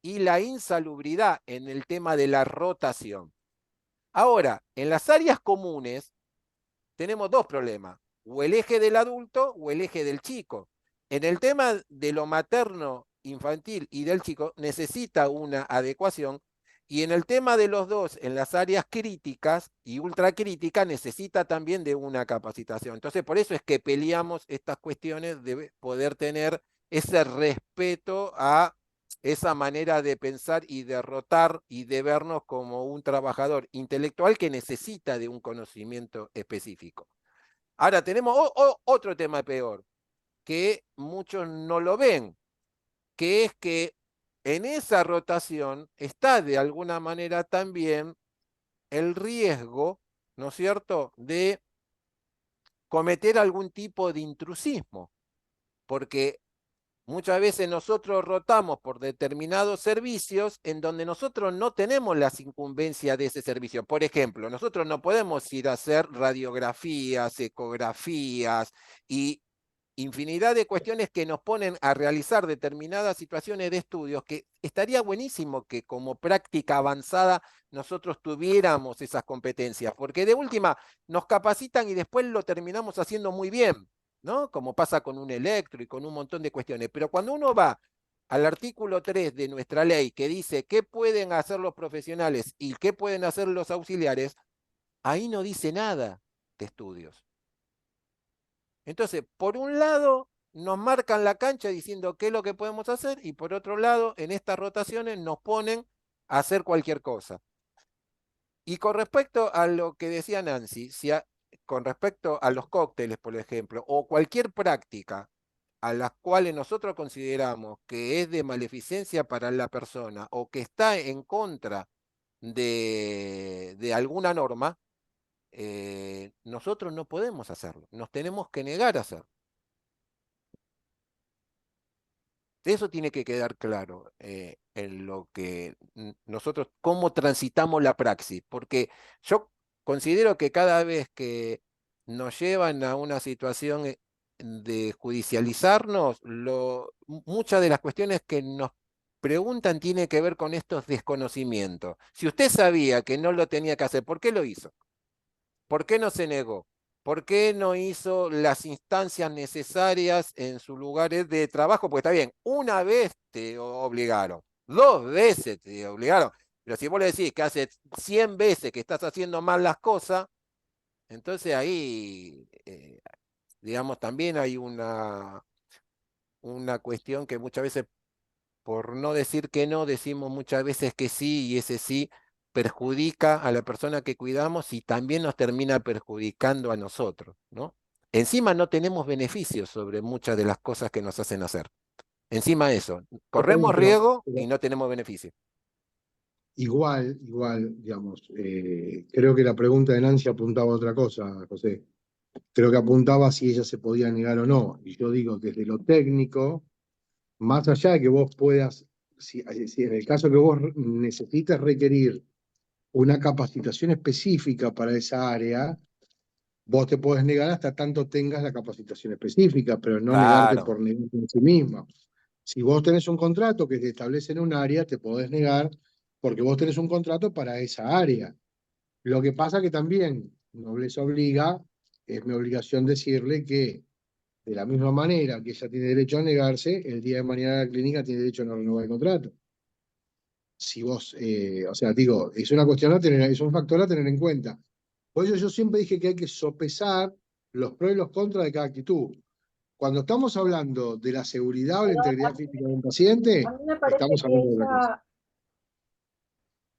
y la insalubridad en el tema de la rotación. Ahora, en las áreas comunes tenemos dos problemas, o el eje del adulto o el eje del chico. En el tema de lo materno, infantil y del chico necesita una adecuación, y en el tema de los dos, en las áreas críticas y ultracríticas, necesita también de una capacitación. Entonces, por eso es que peleamos estas cuestiones de poder tener ese respeto a esa manera de pensar y de rotar y de vernos como un trabajador intelectual que necesita de un conocimiento específico. Ahora tenemos otro tema peor, que muchos no lo ven, que es que en esa rotación está de alguna manera también el riesgo, ¿no es cierto?, de cometer algún tipo de intrusismo, porque muchas veces nosotros rotamos por determinados servicios en donde nosotros no tenemos las incumbencias de ese servicio. Por ejemplo, nosotros no podemos ir a hacer radiografías, ecografías y infinidad de cuestiones que nos ponen a realizar determinadas situaciones de estudios, que estaría buenísimo que como práctica avanzada nosotros tuviéramos esas competencias, porque de última nos capacitan y después lo terminamos haciendo muy bien, ¿no? Como pasa con un electro y con un montón de cuestiones. Pero cuando uno va al artículo 3 de nuestra ley que dice qué pueden hacer los profesionales y qué pueden hacer los auxiliares, ahí no dice nada de estudios. Entonces, por un lado, nos marcan la cancha diciendo qué es lo que podemos hacer, y por otro lado, en estas rotaciones nos ponen a hacer cualquier cosa. Y con respecto a lo que decía Nancy, con respecto a los cócteles, por ejemplo, o cualquier práctica a las cuales nosotros consideramos que es de maleficencia para la persona o que está en contra de alguna norma, nosotros no podemos hacerlo, nos tenemos que negar a hacerlo. Eso tiene que quedar claro en lo que nosotros, cómo transitamos la praxis, porque yo considero que cada vez que nos llevan a una situación de judicializarnos, muchas de las cuestiones que nos preguntan tienen que ver con estos desconocimientos. Si usted sabía que no lo tenía que hacer, ¿por qué lo hizo? ¿Por qué no se negó? ¿Por qué no hizo las instancias necesarias en sus lugares de trabajo? Porque está bien, una vez te obligaron, 2 veces te obligaron, pero si vos le decís que hace 100 veces que estás haciendo mal las cosas, entonces ahí, digamos, también hay una cuestión que muchas veces, por no decir que no, decimos muchas veces que sí, y ese sí perjudica a la persona que cuidamos y también nos termina perjudicando a nosotros, ¿no? Encima no tenemos beneficios sobre muchas de las cosas que nos hacen hacer. Encima de eso, corremos riesgo y no tenemos beneficio. Igual, digamos, creo que la pregunta de Nancy apuntaba a otra cosa, José. Creo que apuntaba si ella se podía negar o no. Y yo digo, desde lo técnico, más allá de que vos puedas, si en el caso que vos necesitas requerir una capacitación específica para esa área, vos te podés negar hasta tanto tengas la capacitación específica, pero no negarte Claro, por negarte en sí misma. Si vos tenés un contrato que te establece en un área, te podés negar porque vos tenés un contrato para esa área. Lo que pasa que también, nobleza obliga, es mi obligación decirle que de la misma manera que ella tiene derecho a negarse, el día de mañana la clínica tiene derecho a no renovar el contrato. Si vos, o sea, digo, es una cuestión a tener, es un factor a tener en cuenta. Por eso yo siempre dije que hay que sopesar los pros y los contras de cada actitud. Cuando estamos hablando de la seguridad o la Pero integridad física de un paciente, a mí me parece estamos que hablando de otra cosa.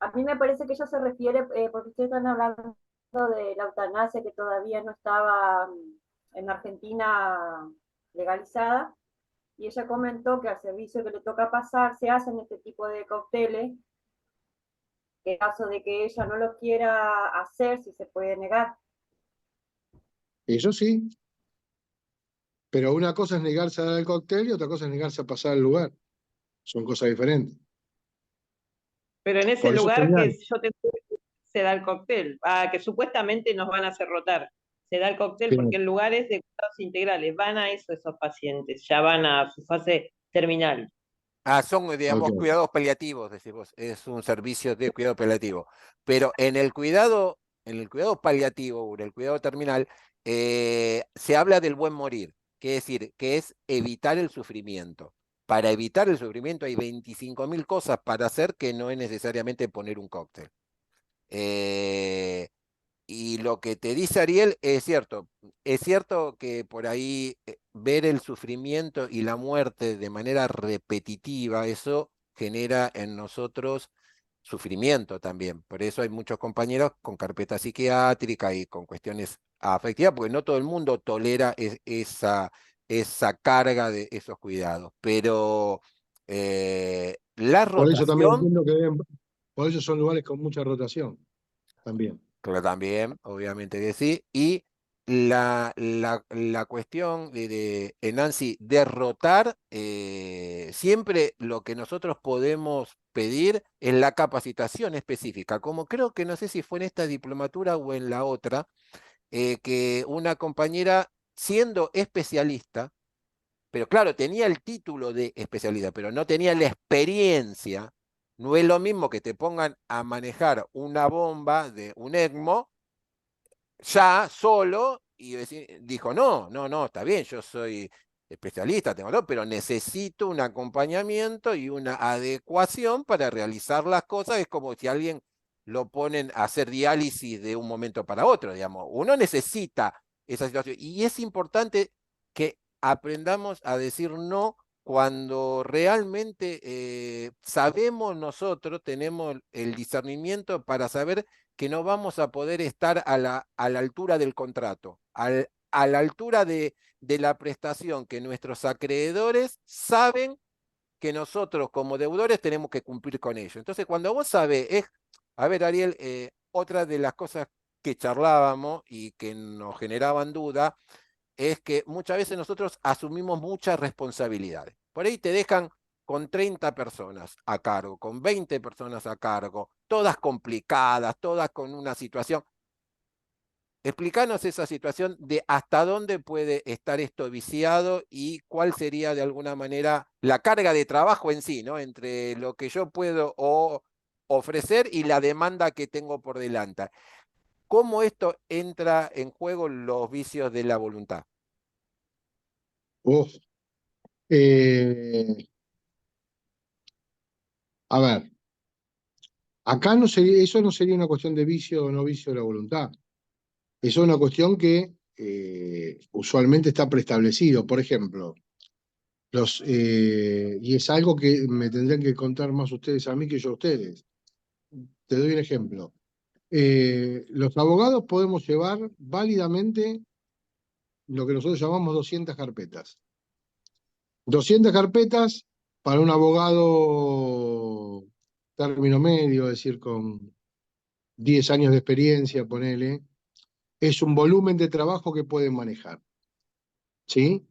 a mí me parece que ella se refiere, porque ustedes están hablando de la eutanasia que todavía no estaba en Argentina legalizada, y ella comentó que al servicio que le toca pasar se hacen este tipo de cócteles, que en caso de que ella no lo quiera hacer, si se puede negar. Eso sí, pero una cosa es negarse a dar el cóctel y otra cosa es negarse a pasar al lugar. Son cosas diferentes. Pero en ese Por eso lugar que señalo. yo te se da el cóctel, que supuestamente nos van a hacer rotar. Se da el cóctel Sí. porque en lugares de cuidados integrales van a eso esos pacientes, ya van a su fase terminal. Son, digamos, Ok. cuidados paliativos, decimos, es un servicio de cuidado paliativo. Pero en el cuidado paliativo o en el cuidado terminal, se habla del buen morir, que es decir, que es evitar el sufrimiento. Para evitar el sufrimiento hay 25.000 cosas para hacer que no es necesariamente poner un cóctel. Y lo que te dice Ariel es cierto que por ahí ver el sufrimiento y la muerte de manera repetitiva, eso genera en nosotros sufrimiento también. Por eso hay muchos compañeros con carpeta psiquiátrica y con cuestiones afectivas, porque no todo el mundo tolera esa carga de esos cuidados. Pero la Por eso también rotación... entiendo por eso son lugares con mucha rotación también. Pero también, obviamente que sí. Y la cuestión Nancy, derrotar, siempre lo que nosotros podemos pedir es la capacitación específica, como creo que no sé si fue en esta diplomatura o en la otra, que una compañera, siendo especialista, pero claro, tenía el título de especialidad, pero no tenía la experiencia. No es lo mismo que te pongan a manejar una bomba de un ECMO ya solo y dijo, no, está bien, yo soy especialista, tengo todo, pero necesito un acompañamiento y una adecuación para realizar las cosas. Es como si alguien lo ponen a hacer diálisis de un momento para otro, digamos. Uno necesita esa situación y es importante que aprendamos a decir no cuando realmente sabemos nosotros, tenemos el discernimiento para saber que no vamos a poder estar a la altura del contrato, a la altura de la prestación que nuestros acreedores saben que nosotros como deudores tenemos que cumplir con ello. Entonces, cuando vos sabés, a ver, Ariel, otra de las cosas que charlábamos y que nos generaban duda es que muchas veces nosotros asumimos muchas responsabilidades. Por ahí te dejan con 30 personas a cargo, con 20 personas a cargo, todas complicadas, todas con una situación. Explícanos esa situación de hasta dónde puede estar esto viciado y cuál sería de alguna manera la carga de trabajo en sí, ¿no? Entre lo que yo puedo ofrecer y la demanda que tengo por delante. ¿Cómo esto entra en juego los vicios de la voluntad? Uf. A ver, acá eso no sería una cuestión de vicio o no vicio de la voluntad. Eso es una cuestión que usualmente está preestablecido. Por ejemplo, y es algo que me tendrían que contar más ustedes a mí que yo a ustedes. Te doy un ejemplo. Los abogados podemos llevar válidamente lo que nosotros llamamos 200 carpetas. 200 carpetas para un abogado término medio, es decir, con 10 años de experiencia, ponele, es un volumen de trabajo que pueden manejar. ¿Sí?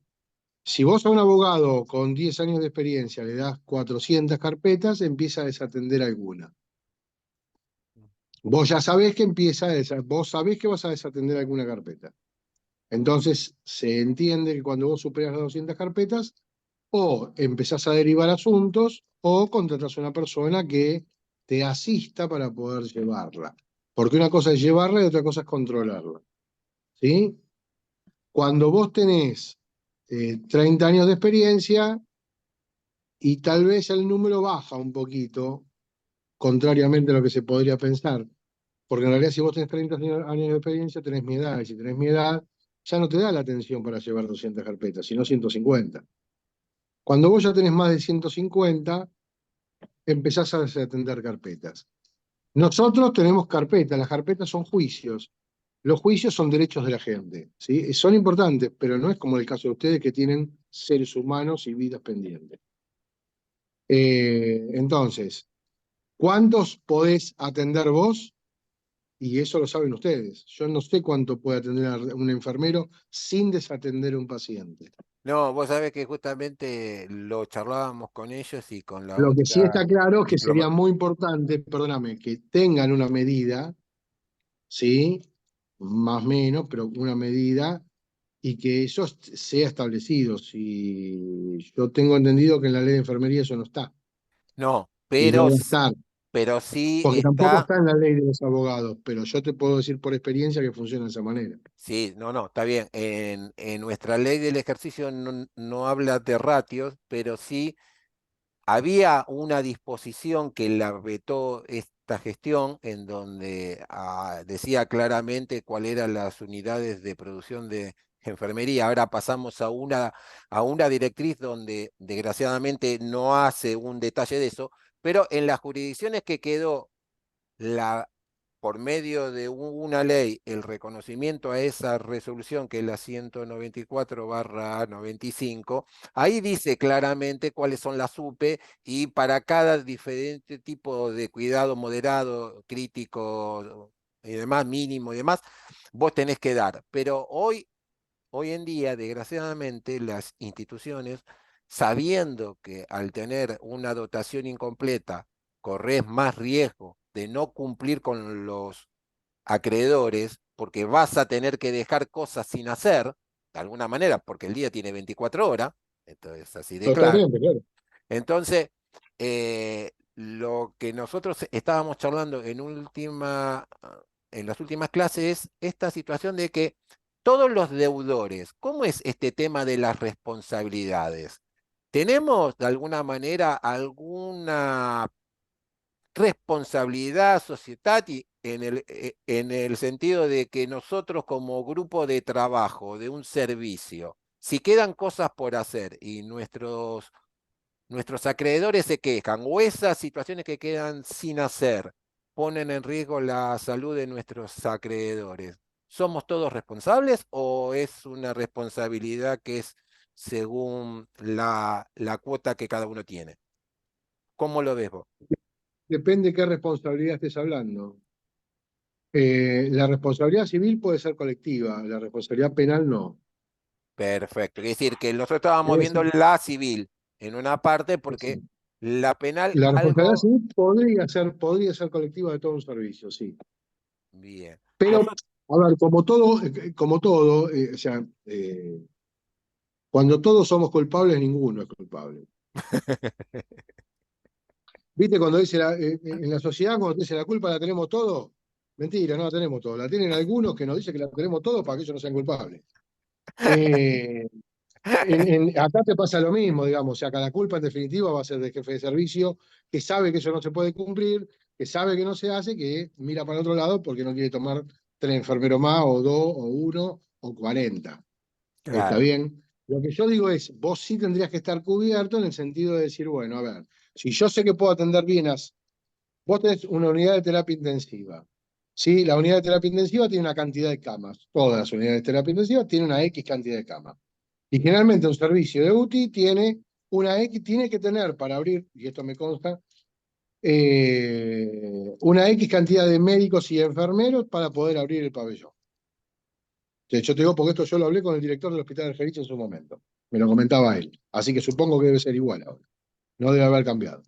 Si vos a un abogado con 10 años de experiencia le das 400 carpetas, empieza a desatender alguna. Vos ya sabés que vos sabés que vas a desatender alguna carpeta. Entonces, se entiende que cuando vos superas las 200 carpetas, o empezás a derivar asuntos, o contratás a una persona que te asista para poder llevarla. Porque una cosa es llevarla y otra cosa es controlarla. ¿Sí? Cuando vos tenés 30 años de experiencia y tal vez el número baja un poquito, contrariamente a lo que se podría pensar, porque en realidad si vos tenés 30 años de experiencia, tenés mi edad, y si tenés mi edad, ya no te da la atención para llevar 200 carpetas, sino 150. Cuando vos ya tenés más de 150, empezás a desatender carpetas. Nosotros tenemos carpetas, las carpetas son juicios. Los juicios son derechos de la gente, ¿sí? Son importantes, pero no es como el caso de ustedes que tienen seres humanos y vidas pendientes. Entonces, ¿cuántos podés atender vos? Y eso lo saben ustedes. Yo no sé cuánto puede atender a un enfermero sin desatender a un paciente. No, vos sabés que justamente lo charlábamos con ellos y con la Lo que sí otra está claro es que sería diploma. muy importante, perdóname, que tengan una medida ¿sí? Más o menos, pero una medida, y que eso sea establecido. Si yo tengo entendido que en la ley de enfermería eso no está, No, y no va a estar, pero sí porque tampoco está. está en la ley de los abogados, pero yo te puedo decir por experiencia que funciona de esa manera. Sí, no, está bien. En nuestra ley del ejercicio no habla de ratios, pero sí había una disposición que la vetó esta gestión en donde decía claramente cuáles eran las unidades de producción de enfermería. Ahora pasamos a una directriz donde desgraciadamente no hace un detalle de eso, pero en las jurisdicciones que quedó la por medio de una ley, el reconocimiento a esa resolución, que es la 194/95, ahí dice claramente cuáles son las UPE y para cada diferente tipo de cuidado moderado, crítico y demás, mínimo y demás, vos tenés que dar. Pero hoy en día, desgraciadamente, las instituciones, sabiendo que al tener una dotación incompleta, corres más riesgo de no cumplir con los acreedores, porque vas a tener que dejar cosas sin hacer, de alguna manera, porque el día tiene 24 horas, esto es así de claro. Totalmente, claro. Entonces, lo que nosotros estábamos charlando en las últimas clases es esta situación de que todos los deudores, ¿cómo es este tema de las responsabilidades? ¿Tenemos de alguna manera alguna responsabilidad societatis en el sentido de que nosotros como grupo de trabajo de un servicio, si quedan cosas por hacer y nuestros acreedores se quejan o esas situaciones que quedan sin hacer ponen en riesgo la salud de nuestros acreedores, ¿somos todos responsables o es una responsabilidad que es según la cuota que cada uno tiene? ¿Cómo lo ves vos? Depende qué responsabilidad estés hablando. La responsabilidad civil puede ser colectiva, la responsabilidad penal no. Perfecto. Es decir, que nosotros estábamos Es viendo decir, la civil en una parte porque la penal la responsabilidad algo civil podría ser colectiva de todo un servicio, sí. bien. Pero, Nosotros, a ver, como todo, o sea, cuando todos somos culpables, ninguno es culpable. ¿Viste cuando dice en la sociedad, cuando dice la culpa la tenemos todos? Mentira, no la tenemos todos. La tienen algunos que nos dicen que la tenemos todos para que ellos no sean culpables. Eh, acá te pasa lo mismo, digamos, o sea, cada culpa en definitiva va a ser del jefe de servicio, que sabe que eso no se puede cumplir, que sabe que no se hace, que mira para el otro lado porque no quiere tomar 3 enfermeros más, o 2, o 1, o 40. Está claro, bien. Lo que yo digo es, vos sí tendrías que estar cubierto en el sentido de decir, bueno, a ver, si yo sé que puedo atender bien vos tenés una unidad de terapia intensiva. ¿Sí? La unidad de terapia intensiva tiene una cantidad de camas. Todas las unidades de terapia intensiva tienen una X cantidad de camas. Y generalmente un servicio de UTI tiene una X, tiene que tener para abrir, y esto me consta, una X cantidad de médicos y enfermeros para poder abrir el pabellón. Yo te digo porque esto yo lo hablé con el director del Hospital del Jericho en su momento. Me lo comentaba él. Así que supongo que debe ser igual ahora. No debe haber cambiado.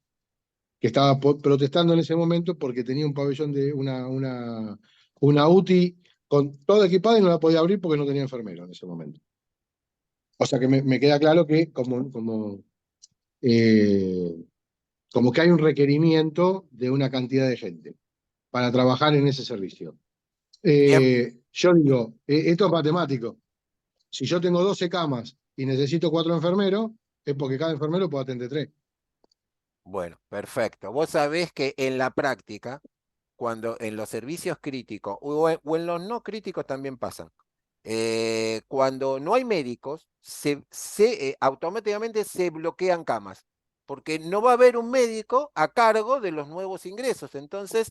Que estaba protestando en ese momento porque tenía un pabellón de una UTI con todo equipado y no la podía abrir porque no tenía enfermero en ese momento. O sea que me queda claro que eh, como que hay un requerimiento de una cantidad de gente para trabajar en ese servicio. bien, Yo digo, esto es matemático. Si yo tengo 12 camas y necesito 4 enfermeros, es porque cada enfermero puede atender 3. bueno, perfecto. Vos sabés que en la práctica, cuando en los servicios críticos o en los no críticos también pasan. Cuando no hay médicos, automáticamente se bloquean camas, porque no va a haber un médico a cargo de los nuevos ingresos. Entonces,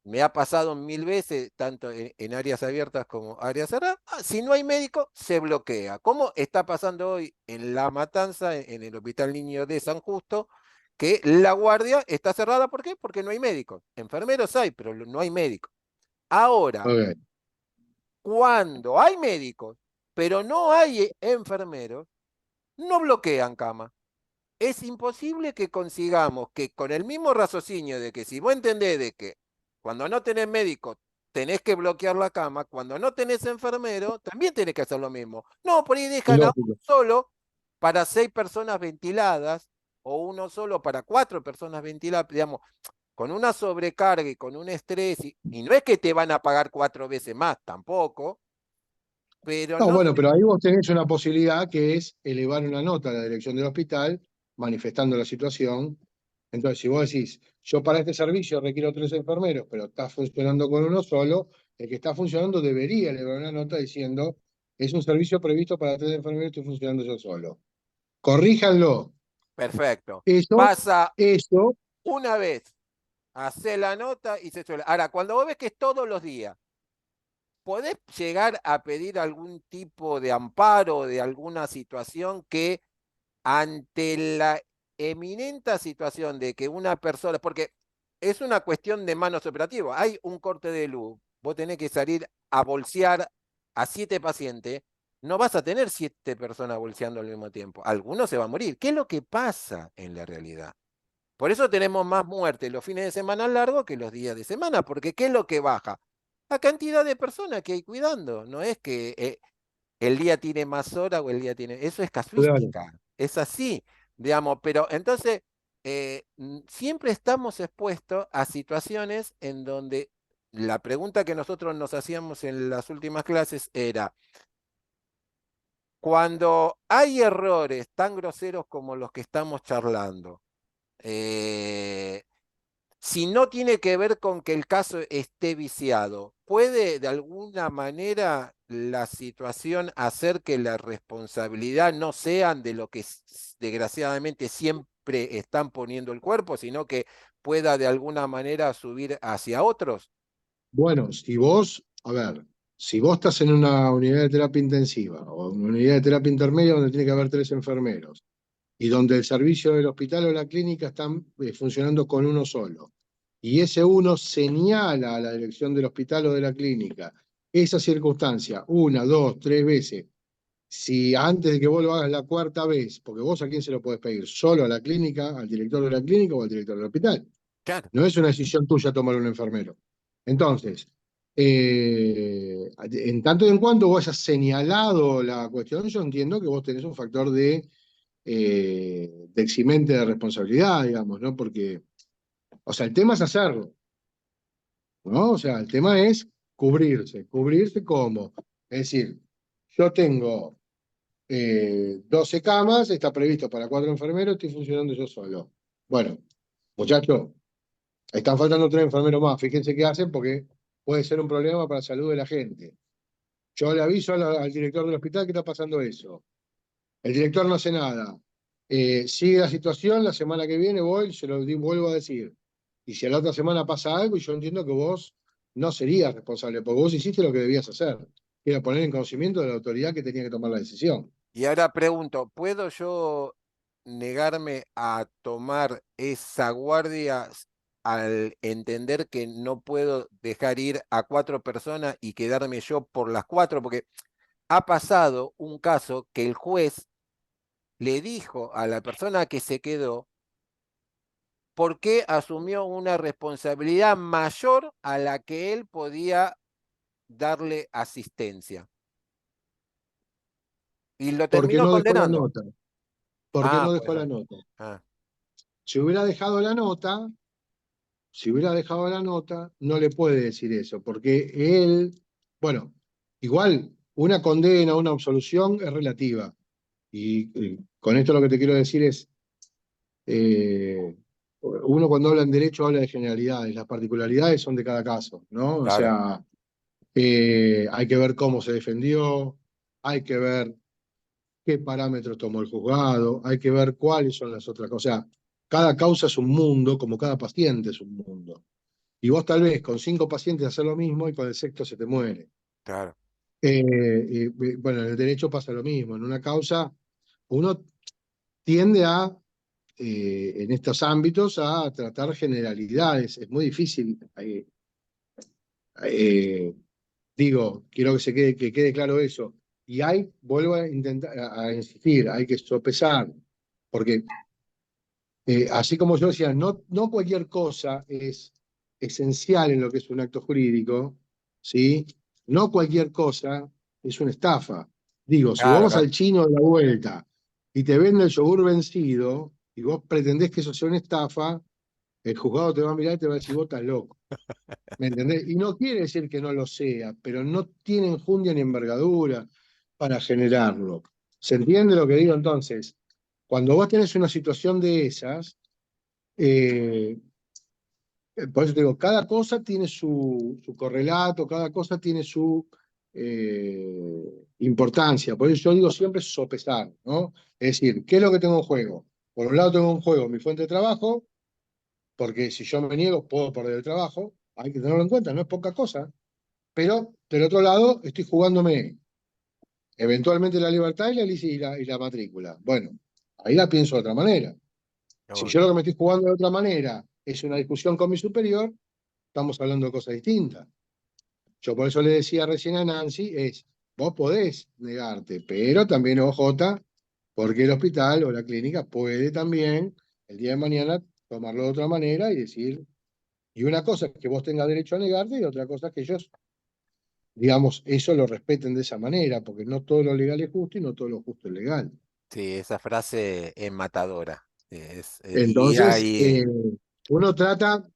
me ha pasado 1000 veces, tanto en áreas abiertas como áreas cerradas. Si no hay médico, se bloquea. ¿Cómo está pasando hoy en La Matanza, en el Hospital Niño de San Justo, que la guardia está cerrada? ¿Por qué? Porque no hay médicos. Enfermeros hay, pero no hay médicos. Ahora, Okay. cuando hay médicos, pero no hay enfermeros, no bloquean cama. Es imposible que consigamos que con el mismo raciocinio de que si vos entendés de que cuando no tenés médico tenés que bloquear la cama. Cuando no tenés enfermero, también tenés que hacer lo mismo. No, por ahí Es dejan a lógico. uno solo para 6 personas ventiladas o uno solo para 4 personas ventiladas, digamos, con una sobrecarga y con un estrés, y no es que te van a pagar 4 veces más tampoco, pero No, no bueno, sé. pero ahí vos tenés una posibilidad que es elevar una nota a la dirección del hospital manifestando la situación. Entonces, si vos decís, yo para este servicio requiero 3 enfermeros, pero está funcionando con uno solo, el que está funcionando debería elevar una nota diciendo, es un servicio previsto para 3 enfermeros, estoy funcionando yo solo. Corríjanlo. Perfecto. Eso, Pasa eso, una vez, hace la nota y se suele. Ahora, cuando vos ves que es todos los días, ¿podés llegar a pedir algún tipo de amparo de alguna situación que ante la eminente situación de que una persona, porque es una cuestión de manos operativas, hay un corte de luz, vos tenés que salir a bolsear a 7 pacientes, no vas a tener 7 personas bolseando al mismo tiempo, algunos se van a morir. ¿Qué es lo que pasa en la realidad? Por eso tenemos más muertes los fines de semana largos que los días de semana, porque ¿qué es lo que baja? La cantidad de personas que hay cuidando, no es que el día tiene más horas o el día tiene. Eso es claro. casuística, es así, digamos, pero entonces siempre estamos expuestos a situaciones en donde la pregunta que nosotros nos hacíamos en las últimas clases era, cuando hay errores tan groseros como los que estamos charlando, eh, si no tiene que ver con que el caso esté viciado, ¿puede de alguna manera la situación hacer que la responsabilidad no sean de lo que desgraciadamente siempre están poniendo el cuerpo, sino que pueda de alguna manera subir hacia otros? Bueno, si vos, a ver, si vos estás en una unidad de terapia intensiva o en una unidad de terapia intermedia donde tiene que haber 3 enfermeros y donde el servicio del hospital o la clínica están funcionando con uno solo, y ese uno señala a la dirección del hospital o de la clínica esa circunstancia 1, 2, 3 veces, si antes de que vos lo hagas la 4ª vez, porque vos a quién se lo podés pedir, solo a la clínica, al director de la clínica o al director del hospital. Claro. No es una decisión tuya tomar un enfermero. Entonces, en tanto y en cuanto vos hayas señalado la cuestión, yo entiendo que vos tenés un factor de eximente de responsabilidad, digamos, ¿no? Porque, o sea, el tema es hacerlo, ¿no? O sea, el tema es cubrirse. ¿Cubrirse cómo? Es decir, yo tengo 12 camas, está previsto para 4 enfermeros, estoy funcionando yo solo. Bueno, muchachos, están faltando 3 enfermeros más, fíjense qué hacen porque puede ser un problema para la salud de la gente. Yo le aviso al director del hospital que está pasando eso. El director no hace nada. Sigue la situación, la semana que viene voy, se lo vuelvo a decir. Y si a la otra semana pasa algo, y yo entiendo que vos no serías responsable, porque vos hiciste lo que debías hacer, que era poner en conocimiento de la autoridad que tenía que tomar la decisión. Y ahora pregunto, ¿puedo yo negarme a tomar esa guardia al entender que no puedo dejar ir a 4 personas y quedarme yo por las 4? Porque ha pasado un caso que el juez le dijo a la persona que se quedó por qué asumió una responsabilidad mayor a la que él podía darle asistencia. Y lo Porque terminó no dejó la condenando. nota. Porque Ah, no pues. dejó la nota. Ah, Si hubiera dejado la nota, si hubiera dejado la nota, no le puede decir eso, porque él, bueno, igual una condena, una absolución es relativa. Y con esto lo que te quiero decir es, uno cuando habla en derecho habla de generalidades, las particularidades son de cada caso, ¿no? O claro, sea, hay que ver cómo se defendió, hay que ver qué parámetros tomó el juzgado, hay que ver cuáles son las otras cosas. O sea, cada causa es un mundo, como cada paciente es un mundo. Y vos tal vez con 5 pacientes hacer lo mismo y con el sexto se te muere. claro. Bueno, en el derecho pasa lo mismo. En una causa, uno tiende a, en estos ámbitos, a tratar generalidades. Es muy difícil. Eh, Digo, quiero que quede claro eso. Y vuelvo a intentar, a insistir, hay que sopesar, porque así como yo decía, no cualquier cosa es esencial en lo que es un acto jurídico. ¿sí? No cualquier cosa es una estafa. Digo, si vos Claro, vas claro. al chino de la vuelta y te vende el yogur vencido y vos pretendés que eso sea una estafa, el juzgado te va a mirar y te va a decir, vos estás loco. ¿Me entendés? Y no quiere decir que no lo sea, pero no tiene enjundia ni envergadura para generarlo. ¿Se entiende lo que digo entonces? Cuando vos tenés una situación de esas, eh, por eso te digo, cada cosa tiene su correlato, cada cosa tiene su importancia. Por eso yo digo siempre sopesar, ¿no? Es decir, ¿qué es lo que tengo en juego? Por un lado tengo en juego mi fuente de trabajo, porque si yo me niego puedo perder el trabajo, hay que tenerlo en cuenta, no es poca cosa. Pero del otro lado estoy jugándome eventualmente la libertad y la matrícula. Bueno, ahí la pienso de otra manera. Si yo Obvio. lo que me estoy jugando de otra manera es una discusión con mi superior, estamos hablando de cosas distintas. Yo por eso le decía recién a Nancy, vos podés negarte, pero también OJ, porque el hospital o la clínica puede también el día de mañana tomarlo de otra manera y decir, y una cosa es que vos tengas derecho a negarte y otra cosa es que ellos, digamos, eso lo respeten de esa manera, porque no todo lo legal es justo y no todo lo justo es legal. Sí, esa frase es matadora. Y Entonces, ahí, uno trata,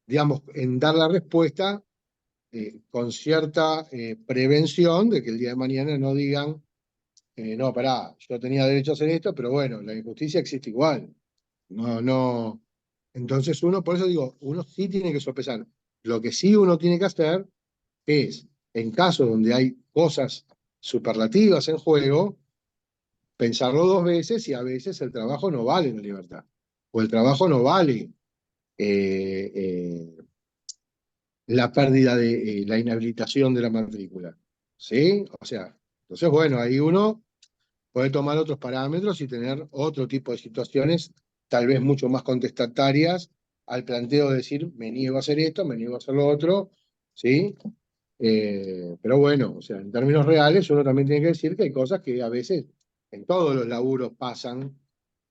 digamos, en dar la respuesta con cierta prevención de que el día de mañana no digan, no, pará, yo tenía derecho a hacer esto, pero bueno, la injusticia existe igual. No, no. Entonces uno, por eso digo, uno sí tiene que sopesar. Lo que sí uno tiene que hacer es, en casos donde hay cosas superlativas en juego, pensarlo dos veces y a veces el trabajo no vale la libertad. O el trabajo no vale eh, eh, la pérdida de la inhabilitación de la matrícula. ¿Sí? O sea, entonces, bueno, ahí uno puede tomar otros parámetros y tener otro tipo de situaciones, tal vez mucho más contestatarias al planteo de decir, me niego a hacer esto, me niego a hacer lo otro, ¿sí? Pero bueno, o sea, en términos reales, uno también tiene que decir que hay cosas que a veces en todos los laburos pasan.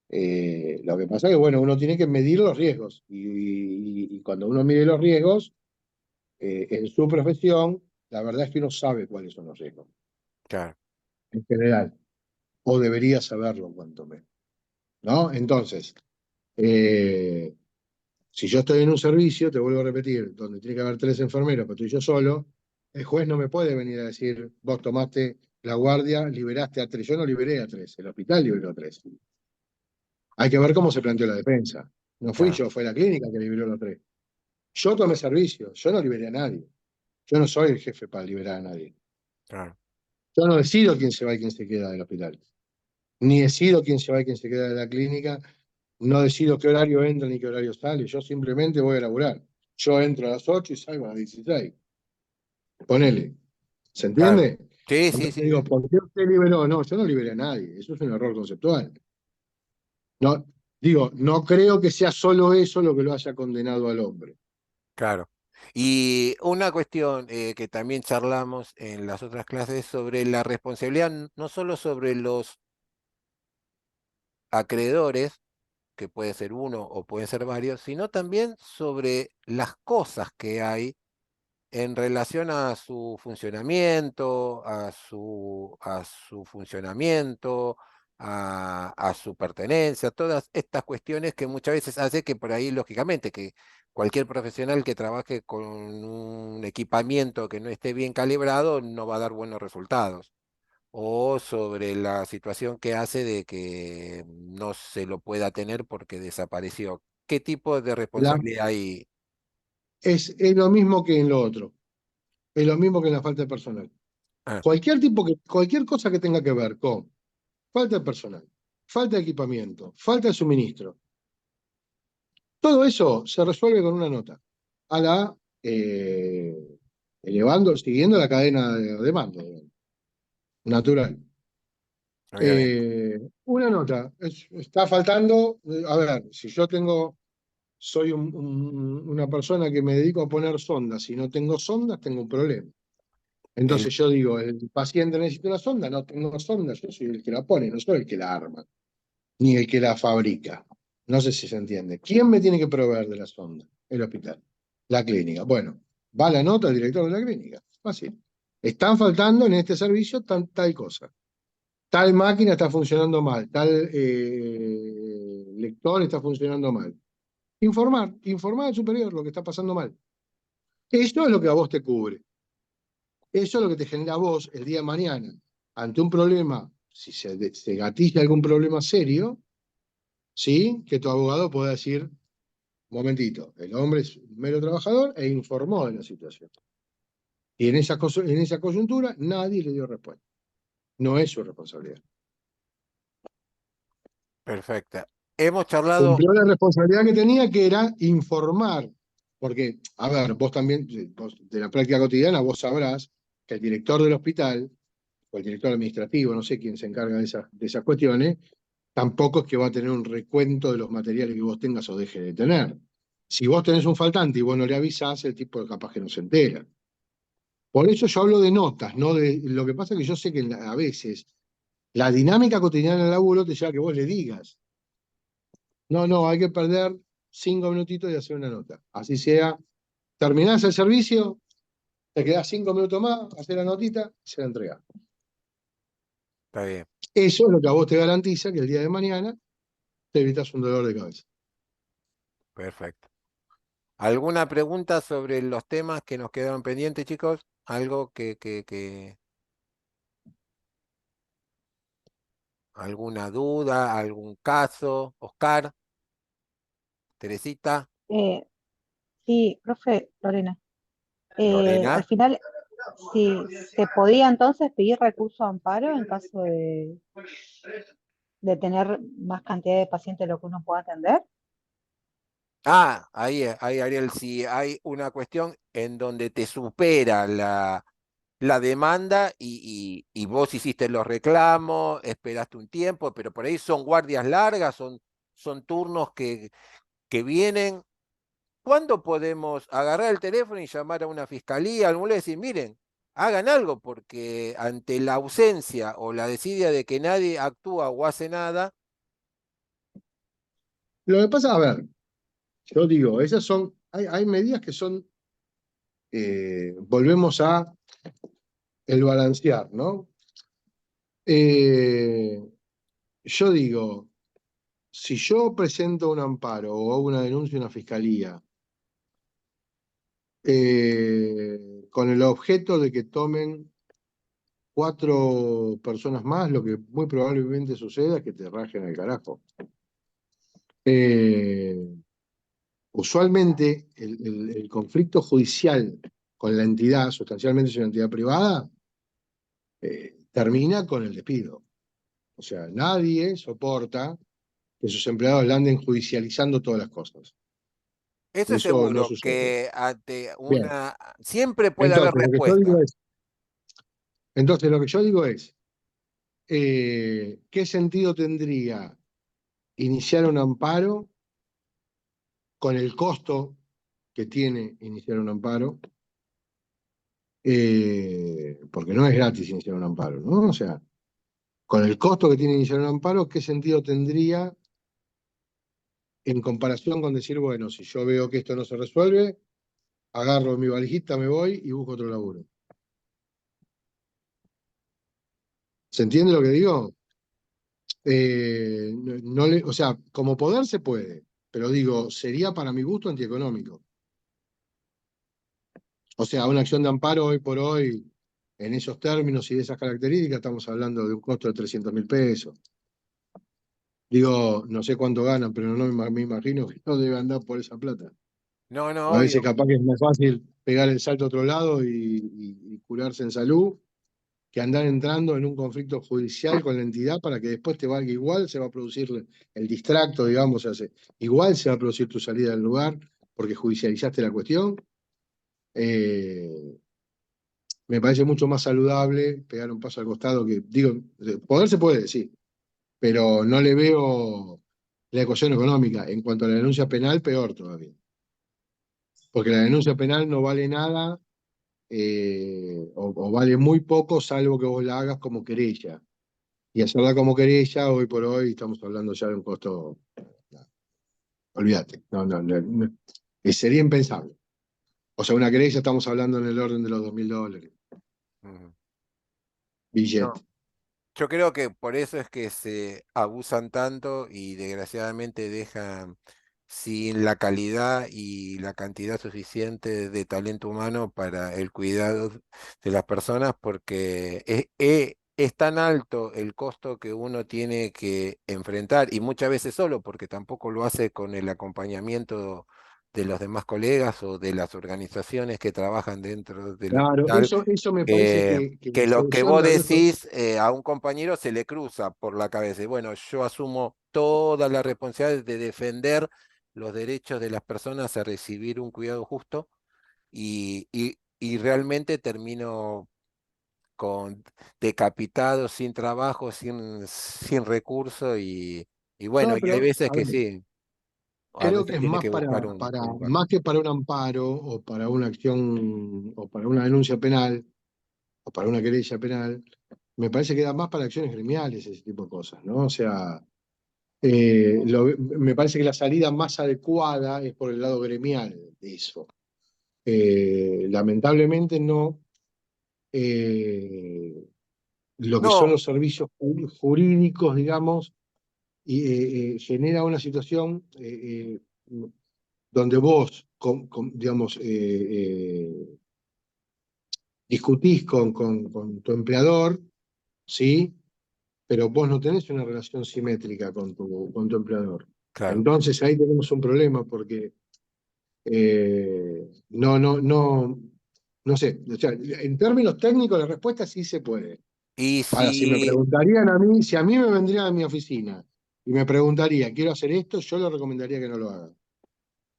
Lo que pasa es que, bueno, uno tiene que medir los riesgos y cuando uno mide los riesgos, en su profesión, la verdad es que uno sabe cuáles son los riesgos, claro, en general, o debería saberlo cuanto menos, ¿no? Entonces, eh, si yo estoy en un servicio, te vuelvo a repetir, donde tiene que haber 3 enfermeros, pero estoy yo solo, el juez no me puede venir a decir, vos tomaste la guardia, liberaste a 3. Yo no liberé a 3, el hospital liberó a 3. Hay que ver cómo se planteó la defensa. No fui claro, yo, fue la clínica que liberó a los 3. Yo tomé servicio, yo no liberé a nadie. Yo no soy el jefe para liberar a nadie. claro, Yo no decido quién se va y quién se queda del hospital. Ni decido quién se va y quién se queda de la clínica. No decido qué horario entra ni qué horario sale. Yo simplemente voy a laburar. Yo entro a las 8 y salgo a las 16. Ponele. ¿Se claro. entiende? Sí, sí, Entonces sí, digo, sí, ¿por qué usted liberó? No, yo no liberé a nadie. Eso es un error conceptual. No, digo, no creo que sea solo eso lo que lo haya condenado al hombre. claro. Y una cuestión que también charlamos en las otras clases sobre la responsabilidad, no solo sobre los acreedores, que puede ser uno o pueden ser varios, sino también sobre las cosas que hay en relación a su funcionamiento, a su funcionamiento, a su pertenencia, todas estas cuestiones que muchas veces hace que por ahí, lógicamente, que cualquier profesional que trabaje con un equipamiento que no esté bien calibrado no va a dar buenos resultados. O sobre la situación que hace de que no se lo pueda tener porque desapareció. ¿Qué tipo de La- responsabilidad hay? es lo mismo que en lo otro. Es lo mismo que en la falta de personal. Ah, Cualquier cosa que tenga que ver con falta de personal, falta de equipamiento, falta de suministro, todo eso se resuelve con una nota a la siguiendo la cadena de mando, digamos, natural. obviamente. Una nota, está faltando, a ver, si yo soy una persona que me dedico a poner sondas, si no tengo sondas, tengo un problema. El, Entonces yo digo, el paciente necesita una sonda, no tengo sonda, yo soy el que la pone, no soy el que la arma, ni el que la fabrica. No sé si se entiende. ¿Quién me tiene que proveer de la sonda? El hospital, la clínica. Bueno, Va la nota al director de la clínica. Fácil. Están faltando en este servicio tal cosa. Tal máquina está funcionando mal, tal lector está funcionando mal. Informar al superior lo que está pasando mal. Eso es lo que a vos te cubre. Eso es lo que te genera a vos el día de mañana, ante un problema, si se gatilla algún problema serio, ¿sí? Que tu abogado pueda decir, momentito, el hombre es un mero trabajador e informó de la situación. Y en esa coyuntura nadie le dio respuesta. No es su responsabilidad. Perfecto. Hemos charlado. Cumplió la responsabilidad que tenía, que era informar. Porque, a ver, vos también, de la práctica cotidiana, vos sabrás que el director del hospital, o el director administrativo, no sé quién se encarga de esas cuestiones, tampoco es que va a tener un recuento de los materiales que vos tengas o dejes de tener. Si vos tenés un faltante y vos no le avisás, el tipo capaz que no se entera. Por eso yo hablo de notas, ¿no? Lo que pasa es que yo sé que a veces la dinámica cotidiana del laburo te lleva a que vos le digas. No, hay que perder 5 minutitos y hacer una nota. Así sea, terminás el servicio, te quedás 5 minutos más, hacer la notita y se la entregás. Está bien. Eso es lo que a vos te garantiza que el día de mañana te evitas un dolor de cabeza. Perfecto. ¿Alguna pregunta sobre los temas que nos quedaron pendientes, chicos? ¿Algo alguna duda, algún caso? Oscar, Teresita, Sí, profe Lorena. Al Lorena. final, si se podía entonces pedir recurso de amparo en caso de tener más cantidad de pacientes de lo que uno pueda atender. Ahí, Ariel, si hay una cuestión en donde te supera la demanda y vos hiciste los reclamos, esperaste un tiempo, pero por ahí son guardias largas, son turnos que vienen. ¿Cuándo podemos agarrar el teléfono y llamar a una fiscalía, algún lugar y decir, miren, hagan algo, porque ante la ausencia o la desidia de que nadie actúa o hace nada? Lo que pasa, a ver, yo digo, hay medidas que son, volvemos a el balancear, ¿no? Yo digo, si yo presento un amparo o hago una denuncia en una fiscalía con el objeto de que tomen 4 personas más, lo que muy probablemente suceda es que te rajen el carajo. Usualmente el conflicto judicial con la entidad, sustancialmente es una entidad privada, termina con el despido. O sea, nadie soporta que sus empleados le anden judicializando todas las cosas. Eso es Eso no seguro, sucede. que ante Bien, siempre puede haber entonces respuesta. lo que yo digo es, ¿qué sentido tendría iniciar un amparo con el costo que tiene iniciar un amparo? Porque no es gratis iniciar un amparo, ¿no? O sea, con el costo que tiene iniciar un amparo, ¿qué sentido tendría en comparación con decir, bueno, si yo veo que esto no se resuelve, agarro mi valijita, me voy y busco otro laburo? ¿Se entiende lo que digo? O sea, como poder se puede, pero digo, sería para mi gusto antieconómico. O sea, una acción de amparo hoy por hoy, en esos términos y de esas características, estamos hablando de un costo de 300.000 pesos. Digo, no sé cuánto ganan, pero no me imagino que no debe andar por esa plata. No, no, A veces obvio. capaz que es más fácil pegar el salto a otro lado y curarse en salud que andar entrando en un conflicto judicial con la entidad para que después te valga igual, se va a producir el distracto, digamos, igual se va a producir tu salida del lugar porque judicializaste la cuestión. Me parece mucho más saludable pegar un paso al costado que, digo, poder se puede, sí, pero no le veo la ecuación económica. En cuanto a la denuncia penal, peor todavía. Porque la denuncia penal no vale nada o vale muy poco, salvo que vos la hagas como querella. Y hacerla como querella, hoy por hoy, estamos hablando ya de un costo. No, olvídate, no, sería impensable. O sea, una querella estamos hablando en el orden de los $2.000. Ujú. Billete. No, yo creo que por eso es que se abusan tanto y desgraciadamente dejan sin la calidad y la cantidad suficiente de talento humano para el cuidado de las personas, porque es tan alto el costo que uno tiene que enfrentar, y muchas veces solo, porque tampoco lo hace con el acompañamiento de los demás colegas o de las organizaciones que trabajan dentro del Claro, hospital. eso me parece que la Que lo que solución vos tal vez decís a un compañero se le cruza por la cabeza. Y bueno, yo asumo toda la responsabilidad de defender los derechos de las personas a recibir un cuidado justo, y realmente termino con decapitado, sin trabajo, sin recurso, y bueno, no, y hay pero veces a que ver, sí, a creo que veces es tiene más que buscar un lugar. más que para un amparo o para una acción o para una denuncia penal o para una querella penal, me parece que da más para acciones gremiales, ese tipo de cosas, ¿no? O sea, me parece que la salida más adecuada es por el lado gremial de eso. Lamentablemente no. Lo que son No, los servicios jurídicos, digamos, genera una situación donde vos, digamos, discutís con tu empleador, ¿sí? Pero vos no tenés una relación simétrica con tu empleador. claro. Entonces ahí tenemos un problema porque no sé, o sea, en términos técnicos la respuesta sí se puede. Y Ahora, si me si, preguntarían a mí, si a mí me vendrían a mi oficina y me preguntaría, quiero hacer esto, yo le recomendaría que no lo haga.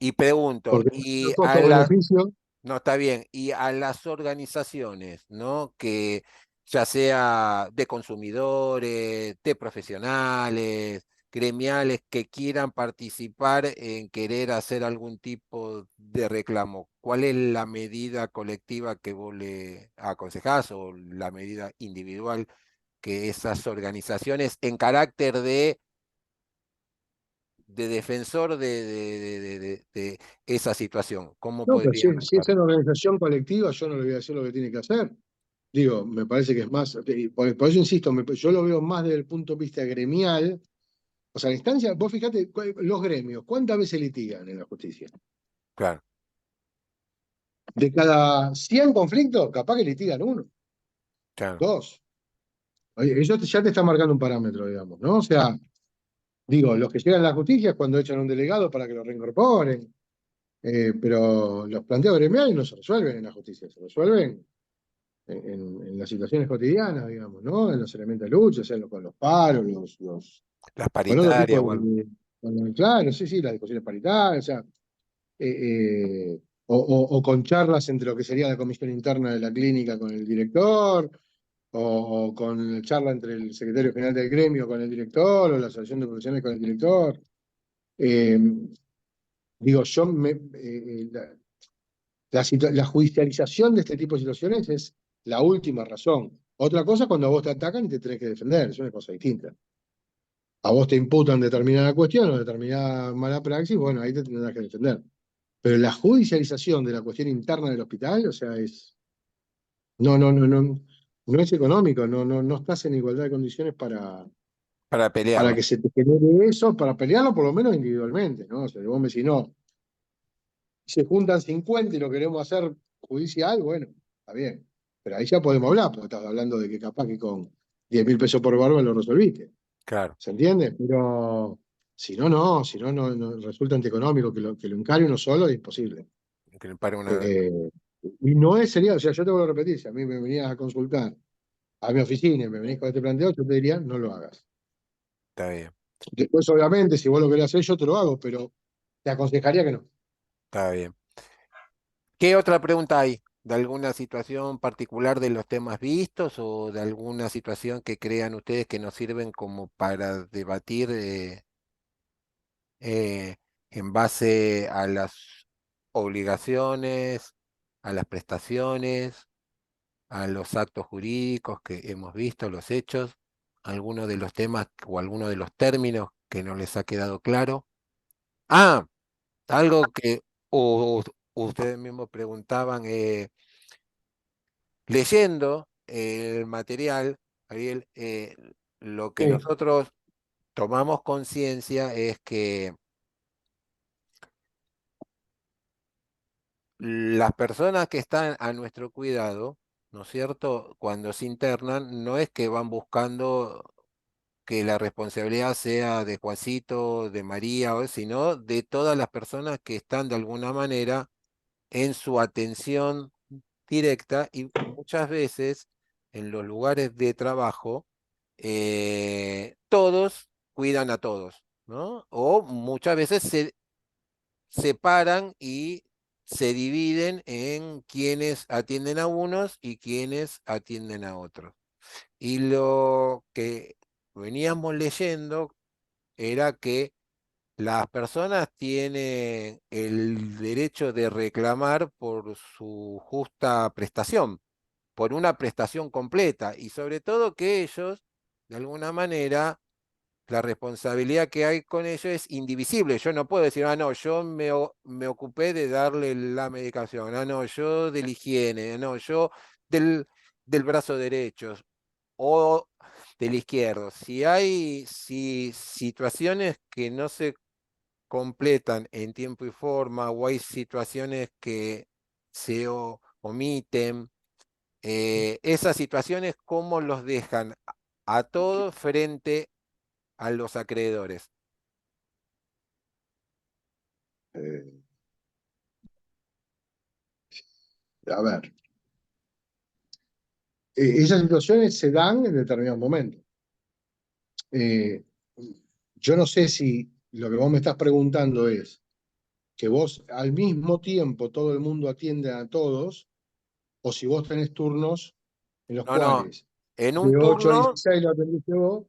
y pregunto, Porque y el a la costo-beneficio, No, está bien. Y a las organizaciones, ¿no? Que ya sea de consumidores, de profesionales, gremiales, que quieran participar en querer hacer algún tipo de reclamo, ¿cuál es la medida colectiva que vos le aconsejás, o la medida individual que esas organizaciones en carácter de defensor de esa situación, cómo no, pero si, podrían si es actuar? una organización colectiva, yo no le voy a decir lo que tiene que hacer. Digo, me parece que es más, por eso insisto, yo lo veo más desde el punto de vista gremial. O sea, la instancia, vos fíjate, los gremios, ¿cuántas veces litigan en la justicia? Claro, De cada 100 conflictos, capaz que litigan uno, claro. dos. Oye, eso ya te está marcando un parámetro, digamos, ¿no? O sea, digo, los que llegan a la justicia es cuando echan a un delegado para que lo reincorporen, pero los planteos gremiales no se resuelven en la justicia, se resuelven en las situaciones cotidianas, digamos, ¿no? En los elementos de lucha, o sea, con los paros, Las con otro tipo paritarias o algo. claro, sí, sí, las discusiones paritarias, o sea, o con charlas entre lo que sería la comisión interna de la clínica con el director, o con charla entre el secretario general del gremio con el director, o la asociación de profesionales con el director. Eh, Digo, la judicialización de este tipo de situaciones es la última razón. Otra cosa es cuando a vos te atacan y te tenés que defender, es una cosa distinta. A vos te imputan determinada cuestión o determinada mala praxis, bueno, ahí te tendrás que defender. Pero la judicialización de la cuestión interna del hospital, o sea, no es económico, no estás en igualdad de condiciones Para para pelearla. que se te genere eso, para pelearlo por lo menos individualmente, ¿no? O sea, vos me decís, no, se juntan 50 y lo queremos hacer judicial, bueno, está bien. Pero ahí ya podemos hablar, porque estás hablando de que capaz que con 10.000 pesos por barba lo resolviste. Claro, ¿Se entiende? Pero si no, no, si no, no resulta antieconómico que lo encare uno solo, es imposible. que le pare una. Eh, y no sería, o sea, yo te vuelvo a repetir, si a mí me venías a consultar a mi oficina y me venís con este planteo, yo te diría, no lo hagas. Está bien, Después, obviamente, si vos lo querés hacer, yo te lo hago, pero te aconsejaría que no. está bien. ¿Qué otra pregunta hay? ¿De alguna situación particular de los temas vistos, o de alguna situación que crean ustedes que nos sirven como para debatir eh, en base a las obligaciones, a las prestaciones, a los actos jurídicos que hemos visto, los hechos, alguno de los temas o alguno de los términos que no les ha quedado claro? Ah, algo que ustedes mismos preguntaban, leyendo el material, Ariel, lo que Sí, nosotros tomamos conciencia es que las personas que están a nuestro cuidado, ¿no es cierto? Cuando se internan, no es que van buscando que la responsabilidad sea de Juancito, de María, sino de todas las personas que están de alguna manera en su atención directa y muchas veces en los lugares de trabajo, todos cuidan a todos, ¿no? O muchas veces se separan y se dividen en quienes atienden a unos y quienes atienden a otros. Y lo que veníamos leyendo era que las personas tienen el derecho de reclamar por su justa prestación, por una prestación completa, y sobre todo que ellos, de alguna manera, la responsabilidad que hay con ellos es indivisible. Yo no puedo decir, ah, no, yo me ocupé de darle la medicación, ah, no, yo de la higiene, no, yo del, del brazo derecho o del izquierdo. Si situaciones que no se completan en tiempo y forma o hay situaciones que se omiten, esas situaciones, ¿cómo los dejan a todos frente a los acreedores? eh, a ver, esas situaciones se dan en determinados momentos. Eh, yo no sé si lo que vos me estás preguntando es que vos al mismo tiempo todo el mundo atiende a todos, o si vos tenés turnos en los No, no, cuales en un de 8 a turno, 16 lo atendiste vos.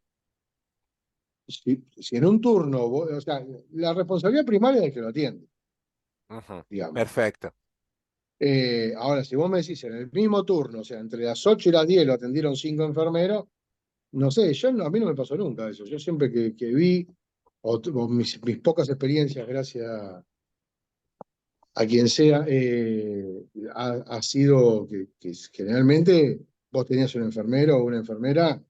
Si en un turno, o sea, la responsabilidad primaria es del que lo atiende, ujú, digamos. perfecto. Ahora, si vos me decís en el mismo turno, o sea, entre las 8 y las 10 lo atendieron 5 enfermeros, no sé, a mí no me pasó nunca eso. Yo siempre que vi, o mis pocas experiencias, gracias a quien sea, ha sido que generalmente vos tenías un enfermero o una enfermera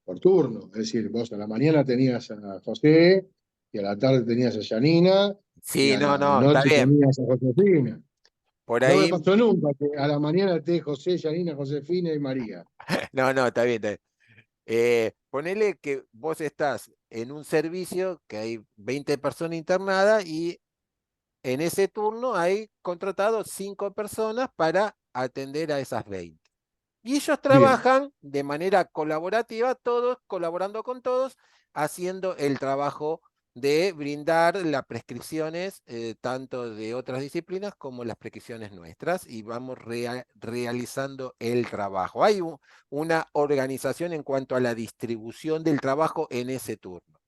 por turno. Es decir, vos a la mañana tenías a José, y a la tarde tenías a Janina, y Sí, a no, la no, está noche bien. tenías a Josefina. Por No me ahí, pasó nunca que a la mañana esté José, Janina, Josefina y María. no, no, está bien, está bien. Ponele que vos estás en un servicio que hay 20 personas internadas y en ese turno hay contratado 5 personas para atender a esas 20. Y ellos Bien, trabajan de manera colaborativa, todos colaborando con todos, haciendo el trabajo de brindar las prescripciones, tanto de otras disciplinas como las prescripciones nuestras, y vamos realizando el trabajo. Hay una organización en cuanto a la distribución del trabajo en ese turno.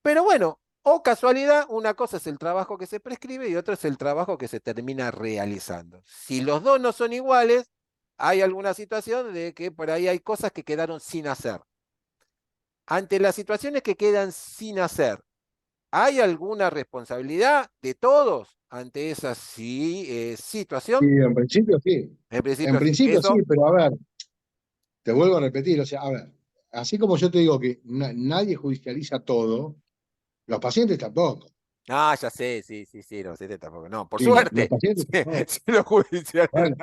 Pero bueno, o casualidad, una cosa es el trabajo que se prescribe y otra es el trabajo que se termina realizando. Si los dos no son iguales, hay alguna situación de que por ahí hay cosas que quedaron sin hacer. Ante las situaciones que quedan sin hacer, ¿hay alguna responsabilidad de todos ante esa sí, situación? en principio sí. En En principio, sí. principio sí, Eso, pero a ver, te vuelvo a repetir, o sea, a ver, así como yo te digo que nadie judicializa todo, los pacientes tampoco. ah, ya sé, sí, sí, sí, no sé tampoco. No, por Sí, los suerte, pacientes tampoco. si lo judicial, Bueno,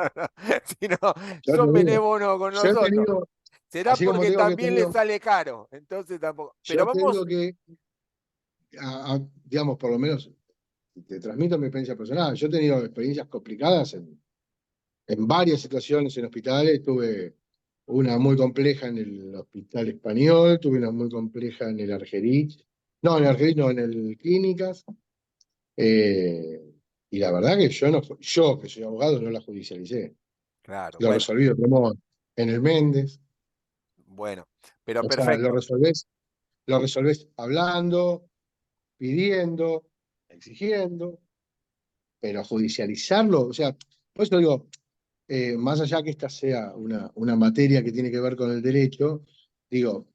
si no, yo te son digo, benévolos con yo he nosotros. tenido, Será así como te porque digo que he también les tenido, sale caro, entonces tampoco. Pero yo te vamos, digo que, digamos, por lo menos, te transmito mi experiencia personal. Yo he tenido experiencias complicadas en varias situaciones en hospitales. Tuve una muy compleja en el Hospital Español, tuve una muy compleja en el Argerich. No, en el Argerich no, en el Clínicas. Eh, y la verdad que yo que soy abogado, no la judicialicé. claro, Lo bueno, resolví de otro modo. En el Méndez. bueno, pero O sea, perfecto. lo resolvés hablando, pidiendo, exigiendo, pero judicializarlo, o sea, por eso digo, más allá que esta sea una materia que tiene que ver con el derecho, digo,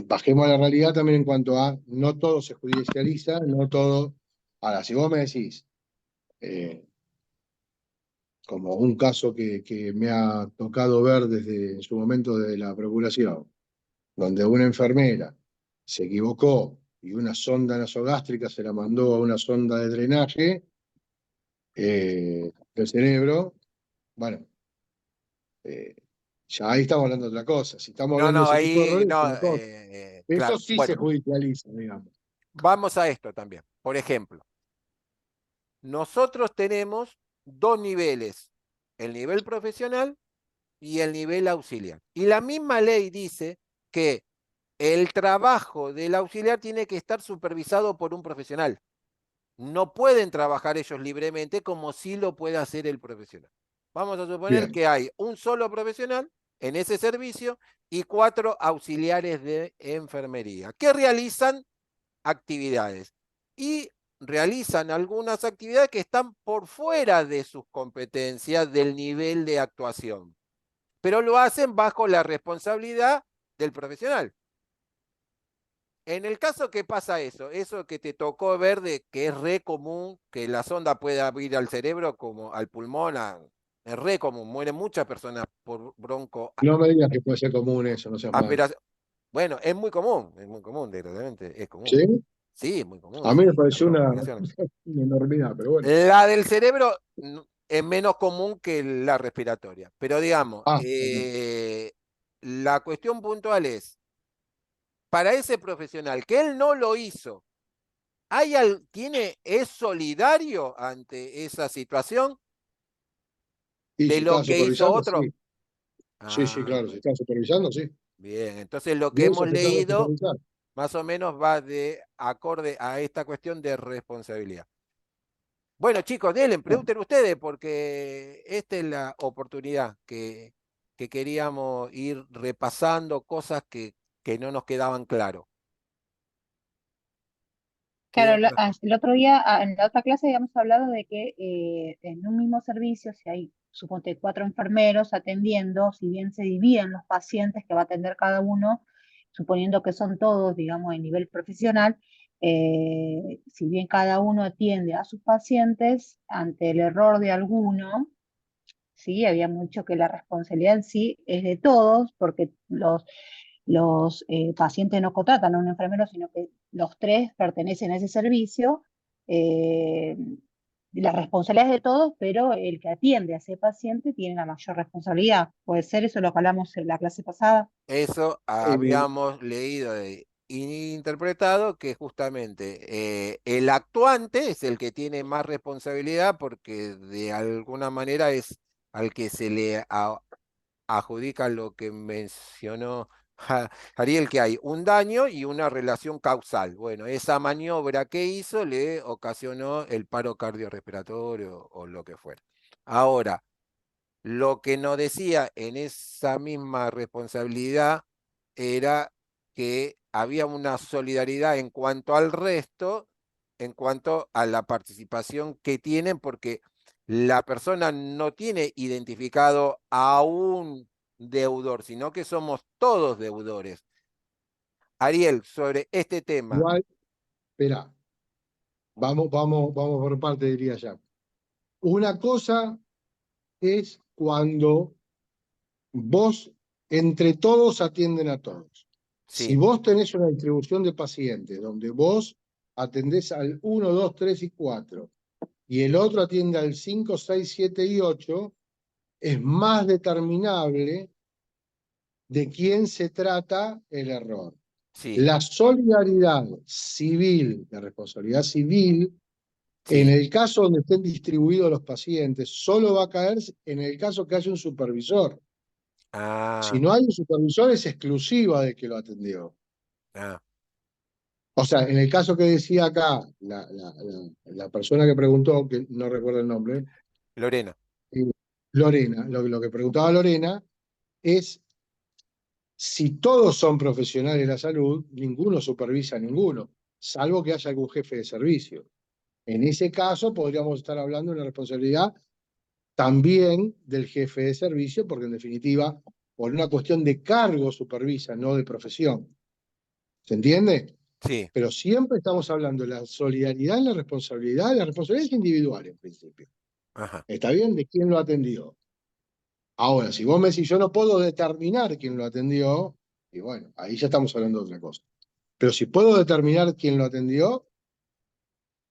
bajemos a la realidad también en cuanto a no todo se judicializa, no todo Ahora, si vos me decís, como un caso que me ha tocado ver desde en su momento de la procuración, donde una enfermera se equivocó y una sonda nasogástrica se la mandó a una sonda de drenaje del cerebro, bueno, eh, ya ahí estamos hablando de otra cosa. Si estamos No, hablando de no, ese tipo de ahí errores, es no, una cosa. Eso claro. sí se Bueno, judicializa, digamos. vamos a esto también. Por ejemplo, nosotros tenemos dos niveles, el nivel profesional y el nivel auxiliar. Y la misma ley dice que el trabajo del auxiliar tiene que estar supervisado por un profesional. No pueden trabajar ellos libremente como sí lo puede hacer el profesional. Vamos a suponer Bien, que hay un solo profesional en ese servicio y 4 auxiliares de enfermería que realizan actividades y realizan algunas actividades que están por fuera de sus competencias del nivel de actuación, pero lo hacen bajo la responsabilidad del profesional. En el caso que pasa eso que te tocó ver de que es re común que la sonda pueda ir al cerebro como al pulmón, es re común, mueren muchas personas por bronco no me digas que puede ser común eso, no seas malo. aspiración. Bueno, es muy común, desgraciadamente, es común. ¿Sí? Sí, es muy común, A mí me sí, la pareció broncoaspiración. una enormidad, pero bueno. La del cerebro es menos común que la respiratoria, pero digamos, Ah, ok. la cuestión puntual es, para ese profesional que él no lo hizo, ¿es solidario ante esa situación Y de si lo estaba que hizo supervisando, otro? sí. Sí, sí, Ah, claro, si estaba supervisando, sí. bien, entonces lo que De eso hemos empezamos a leído supervisar. más o menos va de acorde a esta cuestión de responsabilidad. Bueno, chicos, pregunten ustedes, porque esta es la oportunidad que queríamos ir repasando cosas que no nos quedaban claro. ¿Qué Claro, otra? el otro día, en la otra clase habíamos hablado de que en un mismo servicio, si hay, suponte, 4 enfermeros atendiendo, si bien se dividen los pacientes que va a atender cada uno, suponiendo que son todos, digamos, de nivel profesional, si bien cada uno atiende a sus pacientes, ante el error de alguno, sí, habíamos dicho que la responsabilidad en sí es de todos, porque los pacientes no contratan a un enfermero, sino que los 3 pertenecen a ese servicio. eh, la responsabilidad es de todos, pero el que atiende a ese paciente tiene la mayor responsabilidad. Puede ser eso lo que hablamos en la clase pasada. Eso Eh, habíamos leído y interpretado que justamente el actuante es el que tiene más responsabilidad porque de alguna manera es al que se le adjudica lo que mencionó Ariel, que hay un daño y una relación causal. Bueno, esa maniobra que hizo le ocasionó el paro cardiorrespiratorio o lo que fuera. Ahora, lo que nos decía en esa misma responsabilidad era que había una solidaridad en cuanto al resto, en cuanto a la participación que tienen, porque la persona no tiene identificado a un deudor, sino que somos todos deudores. Ariel, sobre este tema. igual, espera, vamos por parte, diría ya. Una cosa es cuando vos, entre todos, atienden a todos. Si Sí, vos tenés una distribución de pacientes donde vos atendés al 1, 2, 3 y 4 y el otro atiende al 5, 6, 7 y 8, es más determinable de quién se trata el error. sí, La solidaridad civil, la responsabilidad civil, en sí. el caso donde estén distribuidos los pacientes, solo va a caer en el caso que haya un supervisor. Si Ah, no hay un supervisor, es exclusiva de que lo atendió. ah, O sea, en el caso que decía acá, la persona que preguntó, que no recuerdo el nombre, Lorena. eh, Lorena, lo que preguntaba Lorena es si todos son profesionales de la salud, ninguno supervisa a ninguno, salvo que haya algún jefe de servicio. En ese caso, podríamos estar hablando de una responsabilidad también del jefe de servicio, porque en definitiva, por una cuestión de cargo supervisa, no de profesión. ¿Se entiende? Sí, Pero siempre estamos hablando de la solidaridad en la responsabilidad es individual en principio. ajá, ¿Está bien? De quién lo atendió. Ahora, si vos me decís, yo no puedo determinar quién lo atendió, y bueno, ahí ya estamos hablando de otra cosa. Pero si puedo determinar quién lo atendió,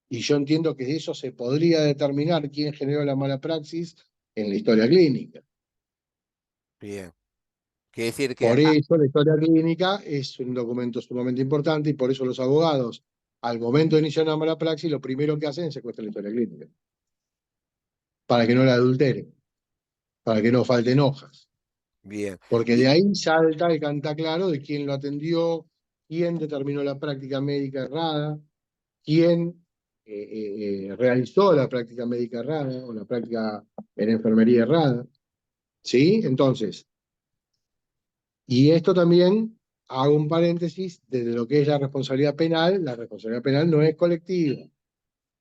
y yo entiendo que de eso se podría determinar quién generó la mala praxis en la historia clínica. bien. Quiere decir que, Por eso la historia clínica es un documento sumamente importante y por eso los abogados, al momento de iniciar una mala praxis, lo primero que hacen es secuestrar la historia clínica. Para que no la adulteren, para que no falten hojas. bien, Porque de y, ahí salta el cantaclaro de quién lo atendió, quién determinó la práctica médica errada, quién realizó la práctica médica errada o la práctica en enfermería errada. ¿Sí? Entonces, y esto también, hago un paréntesis, desde lo que es la responsabilidad penal no es colectiva,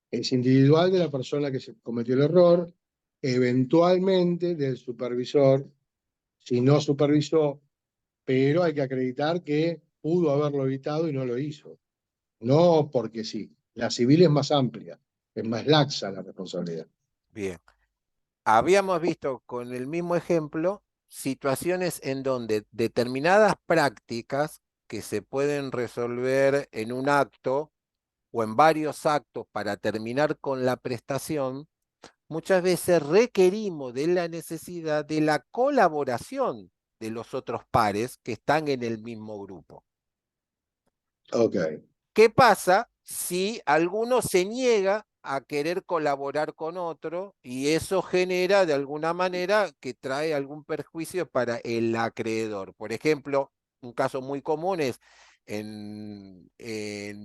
es individual de la persona que se cometió el error, eventualmente del supervisor, si no supervisó, pero hay que acreditar que pudo haberlo evitado y no lo hizo. No porque sí. La civil es más amplia, es más laxa la responsabilidad. bien. Habíamos visto con el mismo ejemplo situaciones en donde determinadas prácticas que se pueden resolver en un acto o en varios actos para terminar con la prestación, muchas veces requerimos de la necesidad de la colaboración de los otros pares que están en el mismo grupo. Ok. ¿Qué pasa si alguno se niega a querer colaborar con otro y eso genera de alguna manera que trae algún perjuicio para el acreedor? Por ejemplo, un caso muy común es en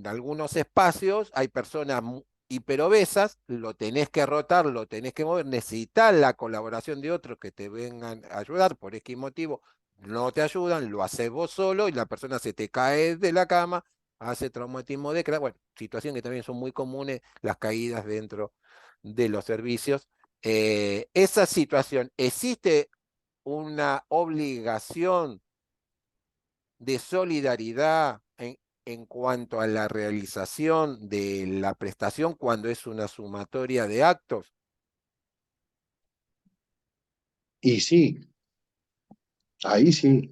algunos espacios hay personas hiperobesas, lo tenés que rotar, lo tenés que mover, necesitas la colaboración de otros que te vengan a ayudar por X motivo, no te ayudan, lo haces vos solo y la persona se te cae de la cama, hace traumatismo de crack, bueno, situación que también son muy comunes, las caídas dentro de los servicios. Esa situación, ¿existe una obligación de solidaridad en cuanto a la realización de la prestación cuando es una sumatoria de actos? Y sí, ahí sí.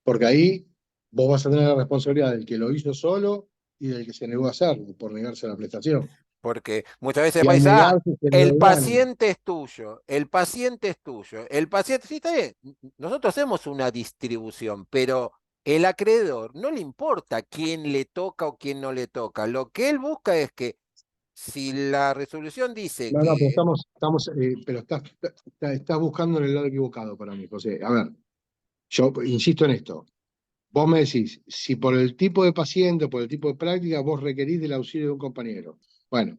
Porque ahí vos vas a tener la responsabilidad del que lo hizo solo y del que se negó a hacerlo por negarse a la prestación. Porque muchas veces Y me al dice, negarse se negó el el daño. paciente es tuyo, el paciente es tuyo, el paciente, sí, está bien, nosotros hacemos una distribución, pero el acreedor no le importa quién le toca o quién no le toca, lo que él busca es que si la resolución dice No, no, pero que, pero estás buscando en el lado equivocado para mí, José. A ver, yo insisto en esto. Vos me decís, si por el tipo de paciente o por el tipo de práctica vos requerís del auxilio de un compañero. Bueno,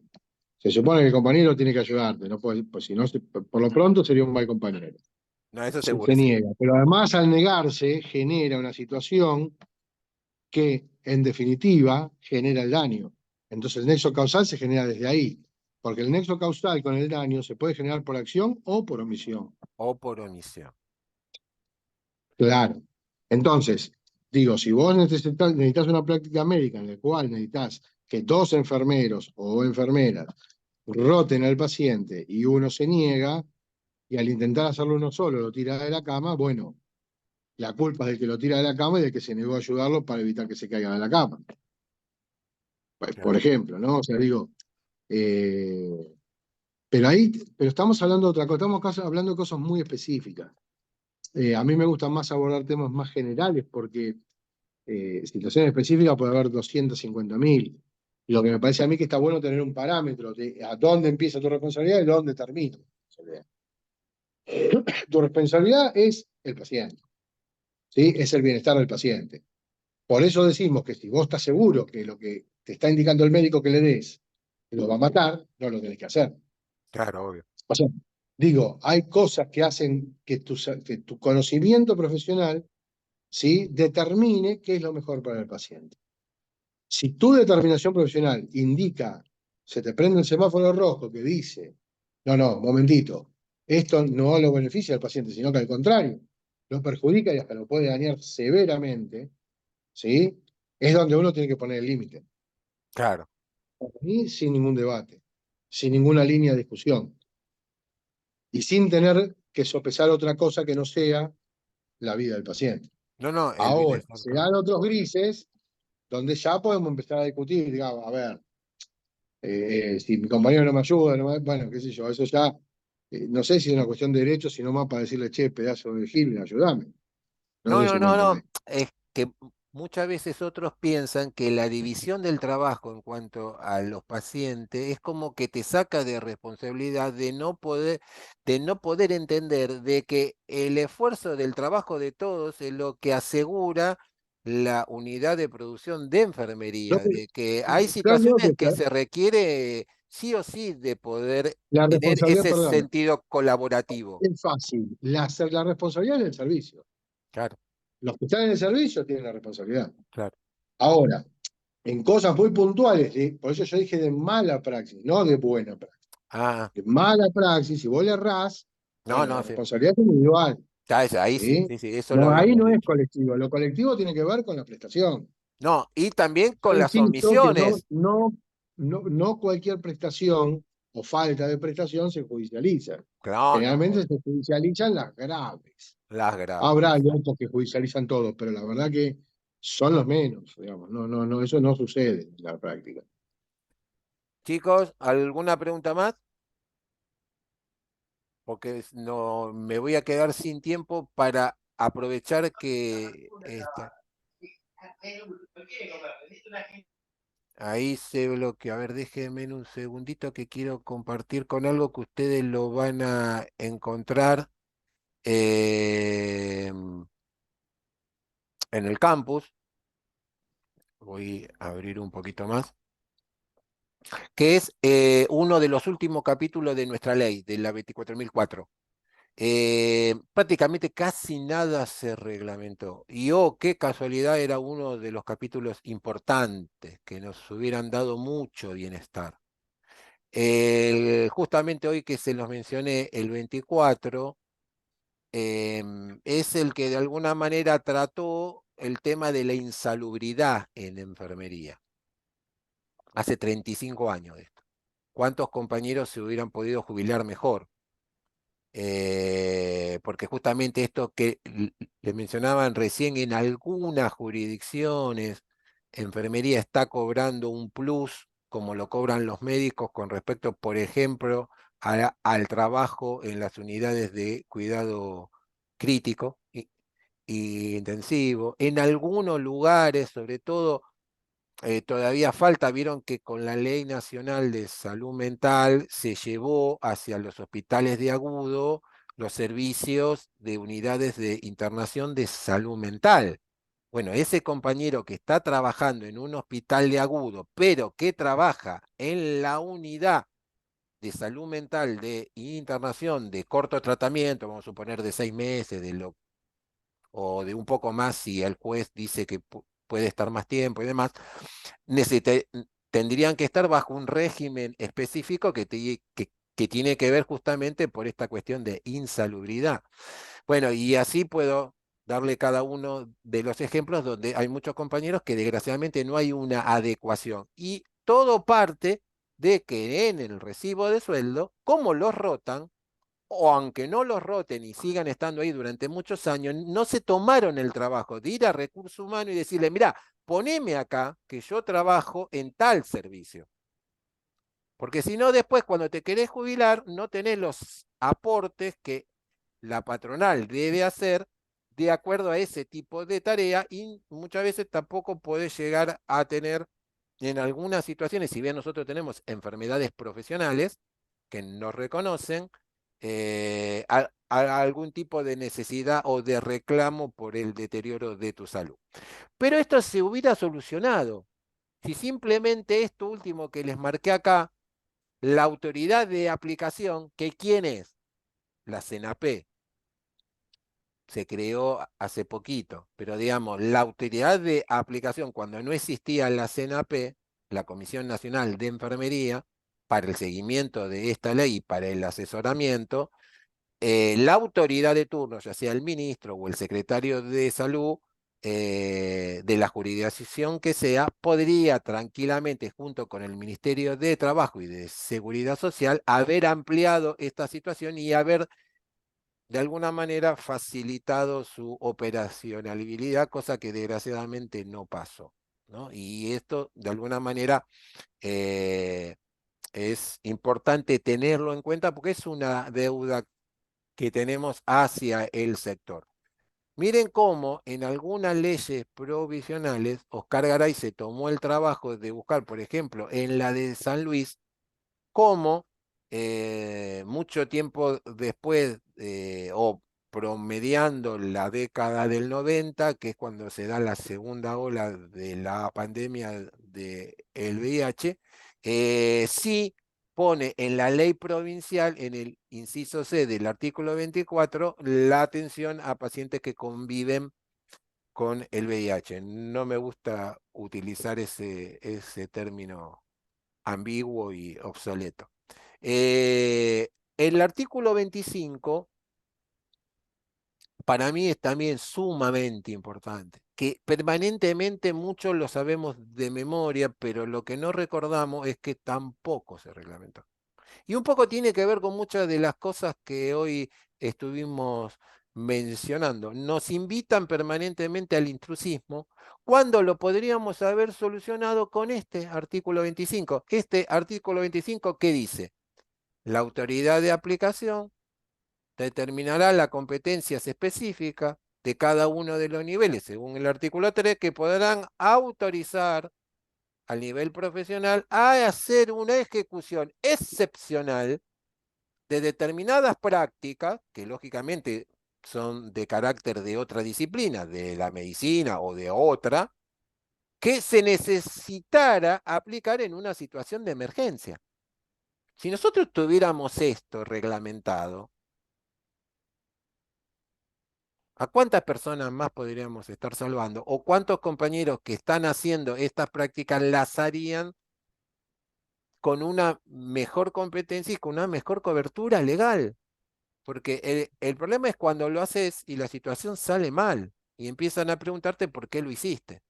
se supone que el compañero tiene que ayudarte, ¿no? Pues si no, por lo pronto sería un mal compañero. no, eso Se segurísimo, niega. Pero además al negarse genera una situación que en definitiva genera el daño. Entonces el nexo causal se genera desde ahí, porque el nexo causal con el daño se puede generar por acción o por omisión. o por omisión. Claro. Entonces, digo, si vos necesitas una práctica médica en la cual necesitas que dos enfermeros o enfermeras roten al paciente y uno se niega, y al intentar hacerlo uno solo lo tira de la cama, bueno, la culpa es del que lo tira de la cama y del que se negó a ayudarlo para evitar que se caiga de la cama. Por Claro. ejemplo, ¿no? O sea, digo, eh, pero estamos hablando de otra cosa, hablando de cosas muy específicas. A mí me gusta más abordar temas más generales porque situaciones específicas puede haber 250.000. Y lo que me parece a mí que está bueno tener un parámetro de a dónde empieza tu responsabilidad y dónde termina tu responsabilidad. Tu responsabilidad es el paciente, ¿sí? Es el bienestar del paciente. Por eso decimos que si vos estás seguro que lo que te está indicando el médico que le des lo va a matar, no lo tenés que hacer. Claro, obvio. O sea, digo, hay cosas que hacen que tu conocimiento profesional, ¿sí?, determine qué es lo mejor para el paciente. Si tu determinación profesional indica, se te prende el semáforo rojo que dice, no, no, momentito, esto no lo beneficia al paciente, sino que al contrario, lo perjudica y hasta lo puede dañar severamente, ¿sí? es donde uno tiene que poner el límite. Claro. Y sin ningún debate, sin ninguna línea de discusión. Y sin tener que sopesar otra cosa que no sea la vida del paciente. No, el Ahora, bienestar. se dan otros grises donde ya podemos empezar a discutir, digamos, a ver, si mi compañero no me ayuda, bueno, qué sé yo, eso ya, no sé si es una cuestión de derechos, sino más para decirle, che, pedazo de Gil, ayúdame. No sé si me entendés. Es que muchas veces otros piensan que la división del trabajo en cuanto a los pacientes es como que te saca de responsabilidad de no poder entender de que el esfuerzo del trabajo de todos es lo que asegura la unidad de producción de Yo, enfermería, de que hay yo digo situaciones que que se requiere sí o sí de poder la tener responsabilidad, ese perdón, sentido colaborativo. es fácil. La responsabilidad es del servicio. Claro, Los que están en el servicio tienen la responsabilidad. claro. Ahora, en cosas muy puntuales, por eso yo dije de mala praxis, no de buena praxis. Ah, De mala praxis, si vos le errás, bueno, la sí. responsabilidad es individual. Ahí sí, ¿Sí? sí, eso lo No, ahí habíamos no es dicho. colectivo. Lo colectivo tiene que ver con la prestación. No, y también Yo con las insisto que omisiones. no cualquier prestación o falta de prestación se judicializa. No, Generalmente se judicializan las graves. las graves. Habrá otros que judicializan todo, pero la verdad que son los menos, digamos. No, eso no sucede en la práctica. Chicos, ¿alguna pregunta más? Porque no me voy a quedar sin tiempo para aprovechar que ahí se bloqueó. A ver, déjenme un segundito que quiero compartir con algo que ustedes lo van a encontrar en el campus. Voy a abrir un poquito más. Que es uno de los últimos capítulos de nuestra ley, de la 24.004. Prácticamente casi nada se reglamentó. Y oh, qué casualidad, era uno de los capítulos importantes que nos hubieran dado mucho bienestar. Justamente hoy que se los mencioné, el 24, es el que de alguna manera trató el tema de la insalubridad en enfermería. Hace 35 años de esto. ¿Cuántos compañeros se hubieran podido jubilar mejor? Porque justamente esto que les mencionaban recién, en algunas jurisdicciones, enfermería está cobrando un plus, como lo cobran los médicos con respecto, por ejemplo, al trabajo en las unidades de cuidado crítico y intensivo. En algunos lugares, sobre todo, todavía falta, vieron que con la Ley Nacional de Salud Mental se llevó hacia los hospitales de agudo los servicios de unidades de internación de salud mental. Bueno, ese compañero que está trabajando en un hospital de agudo, pero que trabaja en la unidad de salud mental de internación de corto tratamiento, vamos a suponer de 6 meses, o de un poco más si el juez dice que puede estar más tiempo y demás, tendrían que estar bajo un régimen específico que tiene que ver justamente por esta cuestión de insalubridad. Bueno, y así puedo darle cada uno de los ejemplos donde hay muchos compañeros que desgraciadamente no hay una adecuación. Y todo parte de que en el recibo de sueldo, como los rotan, o aunque no los roten y sigan estando ahí durante muchos años, no se tomaron el trabajo de ir a recursos humanos y decirle, mira, poneme acá que yo trabajo en tal servicio. Porque si no, después cuando te querés jubilar, no tenés los aportes que la patronal debe hacer de acuerdo a ese tipo de tarea, y muchas veces tampoco podés llegar a tener en algunas situaciones, si bien nosotros tenemos enfermedades profesionales que nos reconocen, a algún tipo de necesidad o de reclamo por el deterioro de tu salud. Pero esto se hubiera solucionado si simplemente esto último que les marqué acá, la autoridad de aplicación, que ¿quién es? La CENAPE. Se creó hace poquito, pero digamos, la autoridad de aplicación, cuando no existía la CENAPE, la Comisión Nacional de Enfermería, para el seguimiento de esta ley y para el asesoramiento, la autoridad de turno, ya sea el ministro o el secretario de salud, de la jurisdicción que sea, podría tranquilamente, junto con el Ministerio de Trabajo y de Seguridad Social, haber ampliado esta situación y haber de alguna manera facilitado su operacionalidad, cosa que desgraciadamente no pasó, ¿no? Y esto de alguna manera es importante tenerlo en cuenta porque es una deuda que tenemos hacia el sector. Miren cómo en algunas leyes provisionales Oscar Garay se tomó el trabajo de buscar, por ejemplo, en la de San Luis, cómo mucho tiempo después o promediando la década del 90, que es cuando se da la segunda ola de la pandemia del VIH, sí pone en la ley provincial, en el inciso C del artículo 24, la atención a pacientes que conviven con el VIH. No me gusta utilizar ese término ambiguo y obsoleto. El artículo 25 para mí es también sumamente importante, que permanentemente muchos lo sabemos de memoria, pero lo que no recordamos es que tampoco se reglamentó. Y un poco tiene que ver con muchas de las cosas que hoy estuvimos mencionando. Nos invitan permanentemente al intrusismo cuando lo podríamos haber solucionado con este artículo 25. Este artículo 25, ¿qué dice? La autoridad de aplicación determinará las competencias específicas de cada uno de los niveles, según el artículo 3, que podrán autorizar al nivel profesional a hacer una ejecución excepcional de determinadas prácticas, que lógicamente son de carácter de otra disciplina, de la medicina o de otra, que se necesitara aplicar en una situación de emergencia. Si nosotros tuviéramos esto reglamentado, ¿a cuántas personas más podríamos estar salvando? ¿O cuántos compañeros que están haciendo estas prácticas las harían con una mejor competencia y con una mejor cobertura legal? Porque el problema es cuando lo haces y la situación sale mal y empiezan a preguntarte por qué lo hiciste.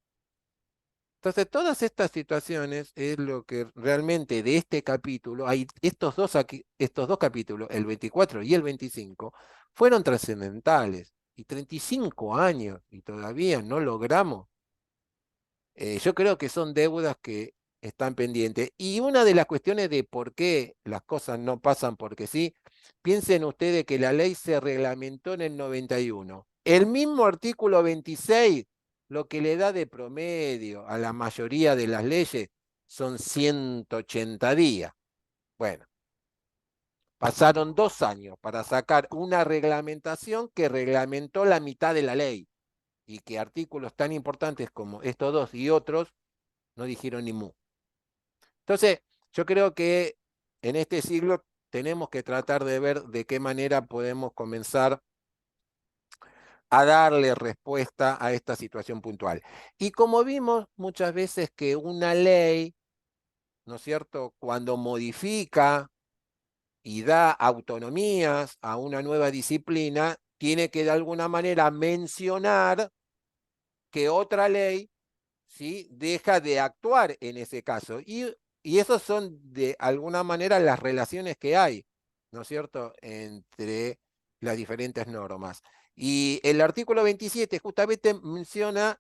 Entonces, todas estas situaciones es lo que realmente de este capítulo, hay estos dos capítulos, el 24 y el 25, fueron trascendentales. Y 35 años y todavía no logramos. Yo creo que son deudas que están pendientes. Y una de las cuestiones de por qué las cosas no pasan porque sí, piensen ustedes que la ley se reglamentó en el 91. El mismo artículo 26, lo que le da de promedio a la mayoría de las leyes son 180 días. Bueno, pasaron 2 años para sacar una reglamentación que reglamentó la mitad de la ley y que artículos tan importantes como estos dos y otros no dijeron ni mu. Entonces, yo creo que en este siglo tenemos que tratar de ver de qué manera podemos comenzar a darle respuesta a esta situación puntual. Y como vimos muchas veces que una ley, ¿no es cierto?, cuando modifica y da autonomías a una nueva disciplina, tiene que de alguna manera mencionar que otra ley, ¿sí?, deja de actuar en ese caso. Y esos son de alguna manera las relaciones que hay, ¿no es cierto?, entre las diferentes normas. Y el artículo 27 justamente menciona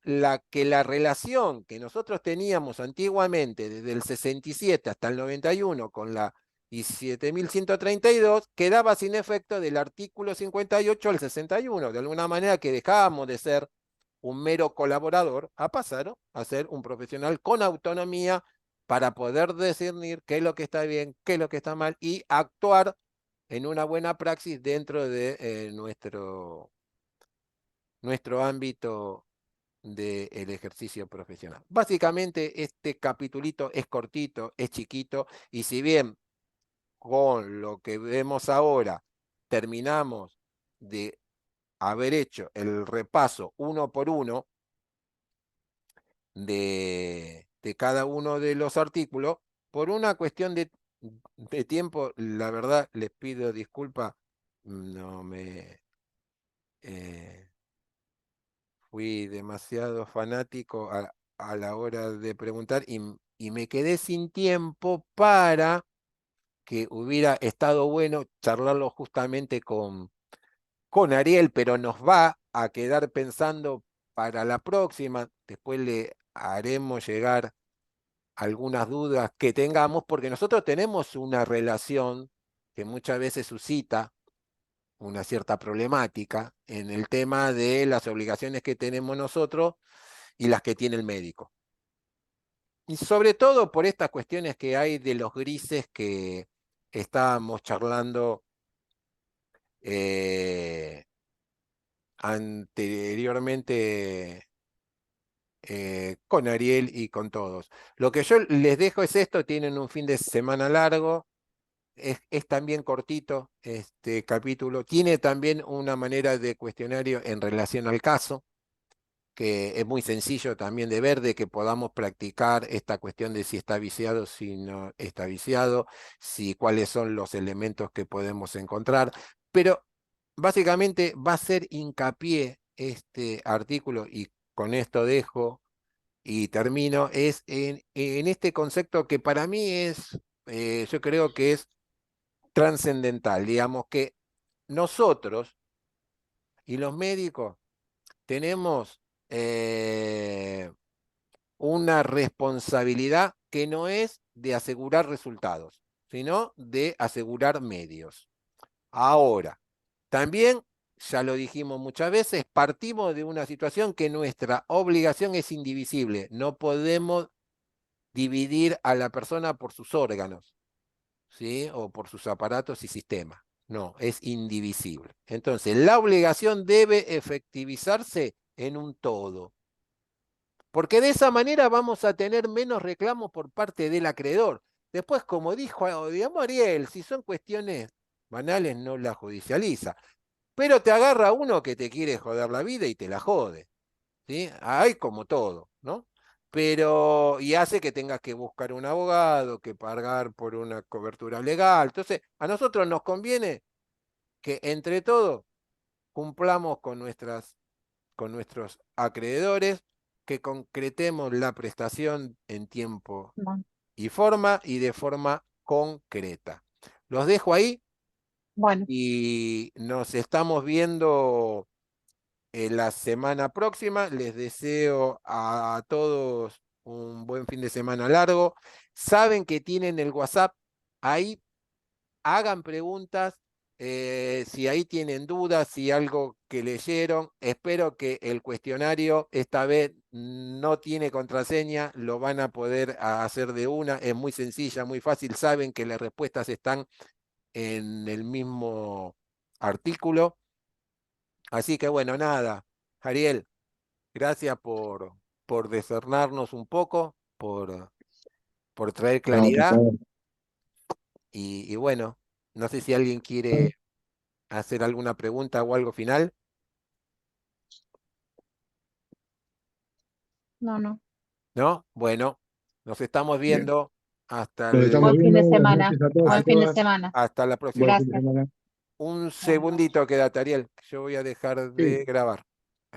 que la relación que nosotros teníamos antiguamente, desde el 67 hasta el 91, con la 17.132, quedaba sin efecto del artículo 58 al 61. De alguna manera que dejábamos de ser un mero colaborador a pasar a ser un profesional con autonomía para poder discernir qué es lo que está bien, qué es lo que está mal y actuar en una buena praxis dentro de nuestro ámbito del ejercicio profesional. Básicamente este capitulito es cortito, es chiquito y si bien con lo que vemos ahora terminamos de haber hecho el repaso uno por uno de cada uno de los artículos, por una cuestión de tiempo, la verdad les pido disculpas, no me fui demasiado fanático a la hora de preguntar y me quedé sin tiempo para que hubiera estado bueno charlarlo justamente con Ariel, pero nos va a quedar pensando para la próxima. Después le haremos llegar algunas dudas que tengamos, porque nosotros tenemos una relación que muchas veces suscita una cierta problemática en el tema de las obligaciones que tenemos nosotros y las que tiene el médico. Y sobre todo por estas cuestiones que hay de los grises que estábamos charlando anteriormente con Ariel y con todos. Lo que yo les dejo es esto, tienen un fin de semana largo, es también cortito este capítulo, tiene también una manera de cuestionario en relación al caso, que es muy sencillo también de ver, de que podamos practicar esta cuestión de si está viciado, si no está viciado, si cuáles son los elementos que podemos encontrar, pero básicamente va a ser hincapié este artículo, y con esto dejo y termino, es en este concepto que para mí es, yo creo que es trascendental, digamos que nosotros y los médicos tenemos una responsabilidad que no es de asegurar resultados, sino de asegurar medios. Ahora, también, ya lo dijimos muchas veces, partimos de una situación que nuestra obligación es indivisible. No podemos dividir a la persona por sus órganos, ¿sí? O por sus aparatos y sistemas. No, es indivisible. Entonces, la obligación debe efectivizarse en un todo, porque de esa manera vamos a tener menos reclamos por parte del acreedor. Después, como dijo, digamos, Ariel, si son cuestiones banales, no la judicializa. Pero te agarra uno que te quiere joder la vida y te la jode, ¿sí? Hay como todo, ¿no? Pero, y hace que tengas que buscar un abogado, que pagar por una cobertura legal. Entonces, a nosotros nos conviene que entre todos cumplamos con nuestros acreedores, que concretemos la prestación en tiempo Bueno, y forma y de forma concreta. Los dejo ahí bueno, y nos estamos viendo la semana próxima. Les deseo a todos un buen fin de semana largo. Saben que tienen el WhatsApp ahí, hagan preguntas, si ahí tienen dudas, si algo que leyeron. Espero que el cuestionario esta vez no tiene contraseña, lo van a poder hacer de una, es muy sencilla, muy fácil, saben que las respuestas están en el mismo artículo. Así que bueno, nada, Ariel, gracias por desarnarnos un poco, por traer No, por claridad favor. y bueno, no sé si alguien quiere hacer alguna pregunta o algo final. no, no. ¿No? Bueno, nos estamos Bien. viendo hasta Nos estamos Buen fin de viendo. Buenas semana. noches a todos y Buen fin de todas. semana. hasta la próxima. Buen fin de Gracias. semana. Un Buenas noches. segundito quédate, Ariel, que yo voy a dejar Sí. de grabar.